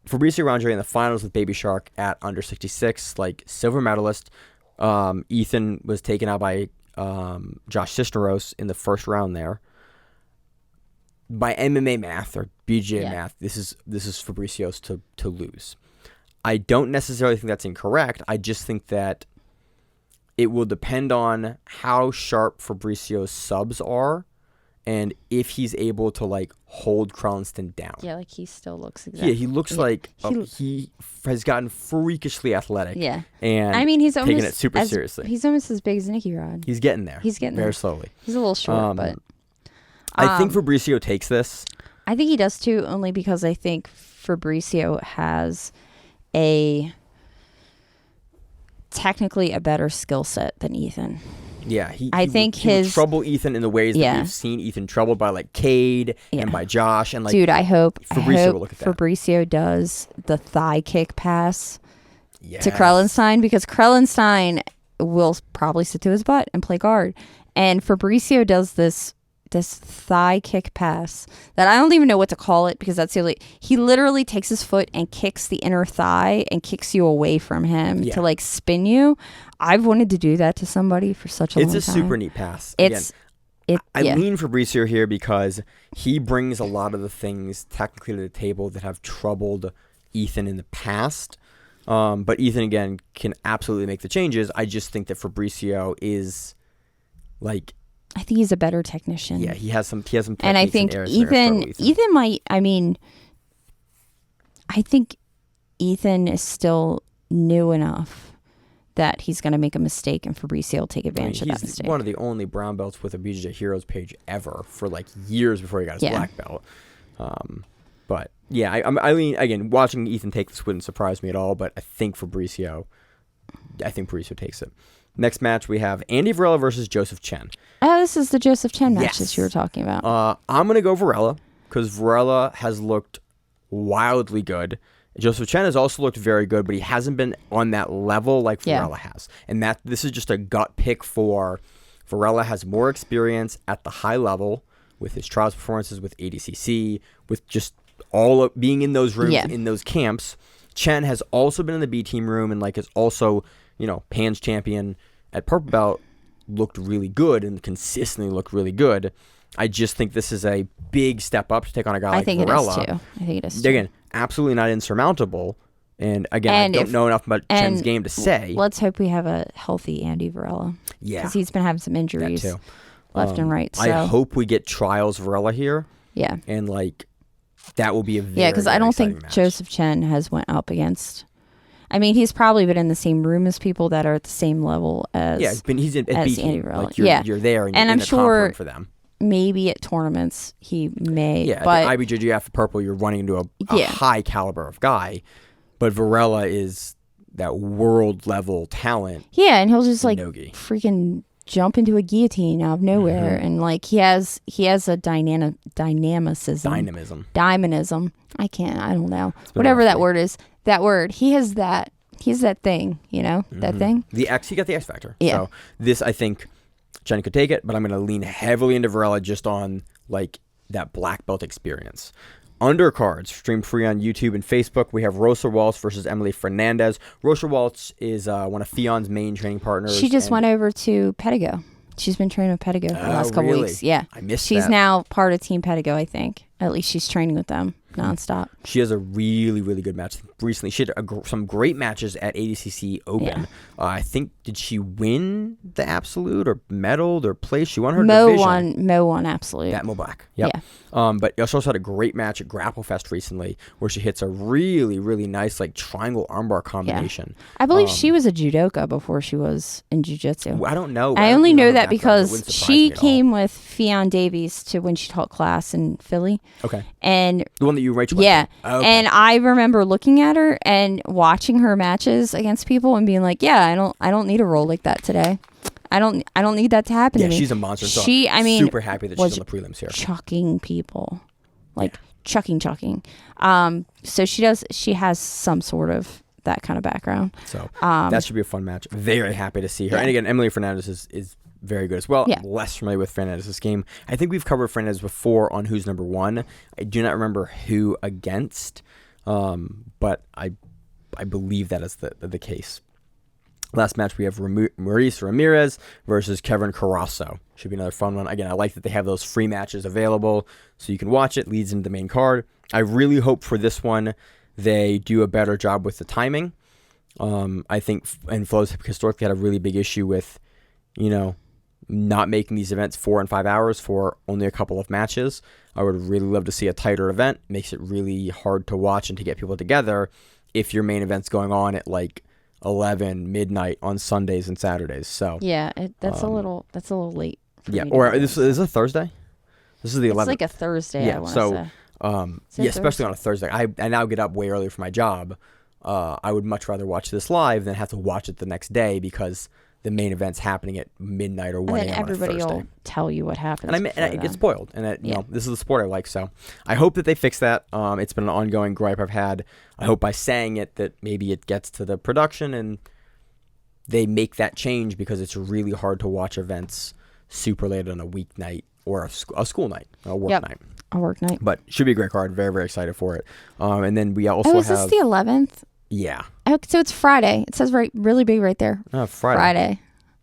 Fabricio Andre in the finals with Baby Shark at under 66, like silver medalist. Ethan was taken out by Josh Cisneros in the first round there. By MMA math or BJJ math, this is Fabricio's to lose. I don't necessarily think that's incorrect. I just think that it will depend on how sharp Fabricio's subs are and if he's able to like hold Krelenston down. Yeah, like he still looks exactly. Yeah, he looks like he has gotten freakishly athletic. Yeah. And I mean, he's almost taking it super seriously. He's almost as big as Nicky Rod. He's getting there. He's getting very there. slowly. He's a little short, but I think Fabricio takes this. I think he does too, only because I think Fabricio has technically a better skill set than Ethan. Yeah, he his trouble Ethan in the ways that we've seen Ethan troubled by like Cade and by Josh and like. Dude, I hope Fabricio will look at that. Fabricio does the thigh kick pass to Krellenstein because Krellenstein will probably sit to his butt and play guard, and Fabricio does this thigh kick pass that I don't even know what to call it because he literally takes his foot and kicks the inner thigh and kicks you away from him to like spin you. I've wanted to do that to somebody for such a long time. It's a super neat pass. I lean Fabricio here because he brings a lot of the things technically to the table that have troubled Ethan in the past. But Ethan, again, can absolutely make the changes. I just think that Fabricio is like... I think he's a better technician. Yeah, he has some techniques and I think Ethan might, I mean, I think Ethan is still new enough that he's going to make a mistake and Fabricio will take advantage of that mistake. He's one of the only brown belts with a BJJ Heroes page ever for like years before he got his black belt. But yeah, I mean, again, watching Ethan take this wouldn't surprise me at all, but I think Fabricio takes it. Next match, we have Andy Varela versus Joseph Chen. Oh, this is the Joseph Chen match that you were talking about. I'm going to go Varela because Varela has looked wildly good. Joseph Chen has also looked very good, but he hasn't been on that level like Varela has. And this is just a gut pick for Varela has more experience at the high level with his trials performances with ADCC, with just all being in those rooms, in those camps. Chen has also been in the B team room and like is also... Pans champion at purple belt looked really good and consistently looked really good. I just think this is a big step up to take on a guy like Varela. I think it is too. Again, absolutely not insurmountable. And again, I don't know enough about Chen's game to say. Let's hope we have a healthy Andy Varela. Yeah. Because he's been having some injuries left and right. So. I hope we get trials Varela here. Yeah. And that will be a very, because I don't think match. Joseph Chen has went up against. I mean, he's probably been in the same room as people that are at the same level as. Yeah, he's at Andy Varela. You're there and I'm in sure for them. Maybe at tournaments he may. Yeah, but the IBJJF Purple, you're running into a high caliber of guy, but Varela is that world level talent. Yeah, and he'll just freaking jump into a guillotine out of nowhere, and he has a dynamism. I don't know. Whatever that word is. That word. He has that thing, that thing. He got the X factor. Yeah. So this, I think, Chen could take it, but I'm going to lean heavily into Varela just on that black belt experience. Undercards streamed free on YouTube and Facebook. We have Rosa Waltz versus Emily Fernandez. Rosa Waltz is one of Fion's main training partners. She just went over to Pedigo. She's been training with Pedigo for the last couple weeks. Yeah, I missed She's that. now part of Team Pedigo, I think. At least she's training with them nonstop. She has a really, really good match recently. She had some great matches at ADCC Open. Yeah. I think, did she win the Absolute or medaled or placed? She won her division. Mo won Absolute. That Mo Black. Yep. Yeah. But she also had a great match at Grapple Fest recently where she hits a really, really nice triangle armbar combination. Yeah. I believe she was a judoka before she was in jiu-jitsu. I don't know. I only know that because she came with Fionn Davies to when she taught class in Philly. Okay. And the one that you Rachel yeah. Okay. And I remember looking at her and watching her matches against people and being like, yeah, I don't need a roll like that today. I don't need that to happen to me. Yeah, she's a monster. So super happy that she's on the prelims here. Chucking people. Chucking. So she has some sort of that kind of background. So that should be a fun match. Very happy to see her. Yeah. And again, Emily Fernandez is very good as well. Yeah. I'm less familiar with Fernandez's game. I think we've covered Fernandez before on Who's Number One. I do not remember who against, but I believe that is the case. Last match, we have Maurice Ramirez versus Kevin Carrasso. Should be another fun one. Again, I like that they have those free matches available so you can watch it. Leads into the main card. I really hope for this one they do a better job with the timing. I think, and Flo's historically had a really big issue with, not making these events 4 and 5 hours for only a couple of matches. I would really love to see a tighter event. Makes it really hard to watch and to get people together if your main event's going on at 11 midnight on Sundays and Saturdays. So yeah, that's a little late. Yeah, or this is a Thursday. This is the 11th. It's like a Thursday. Yeah, especially on a Thursday. I now get up way early for my job. I would much rather watch this live than have to watch it the next day because the main event's happening at midnight or 1 a.m. on a Thursday. Everybody will tell you what happens. And I get spoiled. And this is the sport I like. So I hope that they fix that. It's been an ongoing gripe I've had. I hope by saying it that maybe it gets to the production and they make that change because it's really hard to watch events super late on a weeknight or a school night, a work night. A work night. But should be a great card. Very, very excited for it. And then we also is this the 11th? Yeah. Oh, so it's Friday. It says really big right there. Oh, Friday.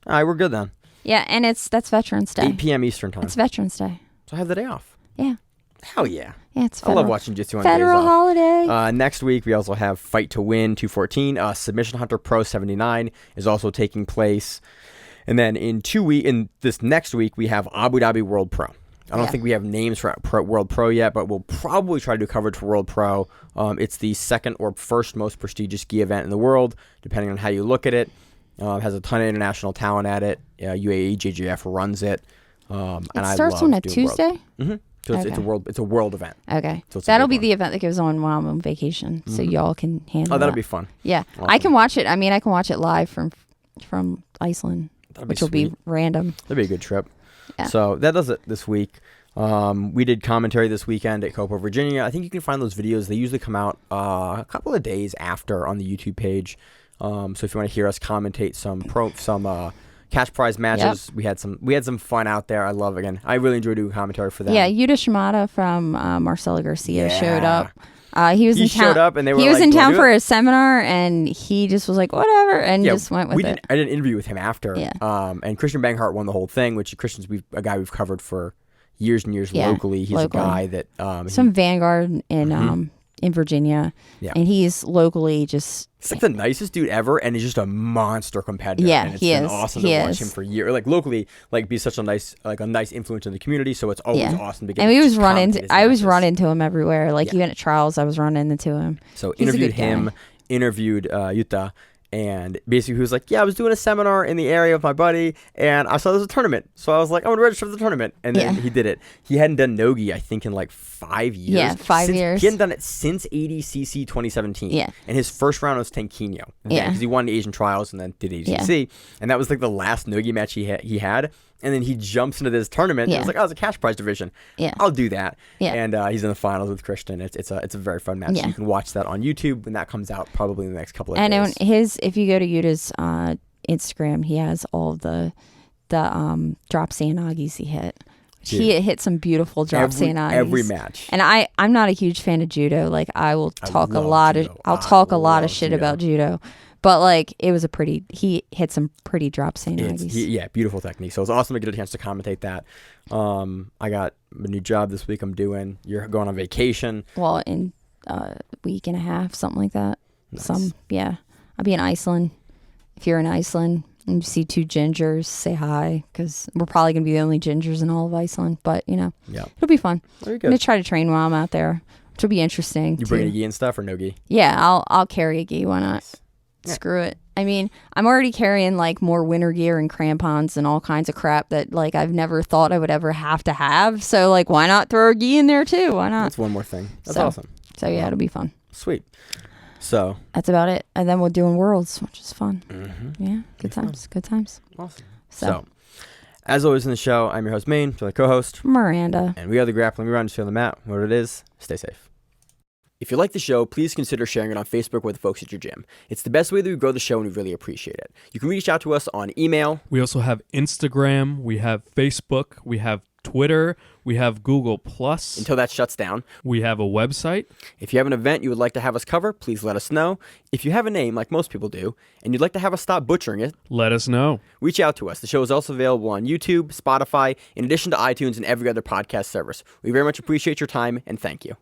All right, we're good then. Yeah, and that's Veterans Day. 8 p.m. Eastern time. It's Veterans Day. So I have the day off. Yeah. Hell yeah. Yeah, it's federal. I love watching Jiu-Jitsu on days off. Federal holiday. Next week, we also have Fight to Win 214. Submission Hunter Pro 79 is also taking place. And then in this next week, we have Abu Dhabi World Pro. I don't think we have names for World Pro yet, but we'll probably try to do coverage for World Pro. It's the second or first most prestigious ski event in the world, depending on how you look at it. Has a ton of international talent at it. UAE JJF runs it. And it starts on a Tuesday? Mm-hmm. So it's a world event. Okay. So that'll be the event that goes on while I'm on vacation, so y'all can handle it. Oh, that'll be fun. Yeah. Awesome. I can watch it. I mean, I can watch it live from Iceland, which will be random. That'll be a good trip. Yeah. So that does it this week. We did commentary this weekend at Copa, Virginia. I think you can find those videos. They usually come out a couple of days after on the YouTube page. So if you want to hear us commentate some cash prize matches, we had some fun out there. I really enjoy doing commentary for them. Yeah, Yuta Shimada from Marcelo Garcia showed up. He was in town. Showed up and they were he was like, in town for it? a seminar, and he just was like, whatever, and just went with it. I did an interview with him after. Yeah. And Christian Banghart won the whole thing, which Christian's a guy we've covered for years and years locally. He's a guy that some Vanguard in Virginia, and he's locally just. He's like the nicest dude ever, and he's just a monster competitor. Yeah, and it's been awesome to watch him for years. Like locally, like be such a nice influence in the community. So it's always awesome to get. And I was running into him everywhere. Like even at trials, I was running into him. So interviewed him, interviewed Yuta. And basically, he was like, I was doing a seminar in the area with my buddy, and I saw there was a tournament. So I was like, I'm going to register for the tournament. And then he did it. He hadn't done Nogi, I think, in like 5 years. Yeah, 5 years. He hadn't done it since ADCC 2017. Yeah. And his first round was Tenquinho. Yeah. Because he won the Asian trials and then did ADCC. Yeah. And that was like the last Nogi match he had. And then he jumps into this tournament. And it's like, it's a cash prize division. Yeah. I'll do that. Yeah. And he's in the finals with Christian. It's a very fun match. Yeah. You can watch that on YouTube when that comes out probably in the next couple of days. And if you go to Yuta's Instagram, he has all the drop Sanagis he hit. Dude, he hit some beautiful drop Sanagis. Every match. And I'm not a huge fan of judo. Like I will talk a lot of shit about judo. But like it was he hit some pretty drop Sanagis. Beautiful technique. So it was awesome to get a chance to commentate that. I got a new job this week I'm doing. You're going on vacation. Well, in a week and a half, something like that. Nice. I'll be in Iceland. If you're in Iceland and you see two gingers, say hi, because we're probably going to be the only gingers in all of Iceland. But, it'll be fun. Very good. I'm going to try to train while I'm out there, which will be interesting. You bring a gi and stuff or no gi? Yeah, I'll carry a gi. Why not? Nice. Screw it. I mean, I'm already carrying like more winter gear and crampons and all kinds of crap that like I've never thought I would ever have to have. So like, why not throw a gi in there too? Why not? That's one more thing. That's awesome. So yeah, it'll be fun. Sweet. So that's about it. And then we're doing Worlds, which is fun. Mm-hmm. Yeah, good times. Good times. Awesome. So, as always in the show, I'm your host, Maine, my co-host, Miranda. And we are the Grappling. We run to on the mat. What it is, stay safe. If you like the show, please consider sharing it on Facebook with the folks at your gym. It's the best way that we grow the show, and we really appreciate it. You can reach out to us on email. We also have Instagram. We have Facebook. We have Twitter. We have Google+. Until that shuts down. We have a website. If you have an event you would like to have us cover, please let us know. If you have a name, like most people do, and you'd like to have us stop butchering it, let us know. Reach out to us. The show is also available on YouTube, Spotify, in addition to iTunes and every other podcast service. We very much appreciate your time, and thank you.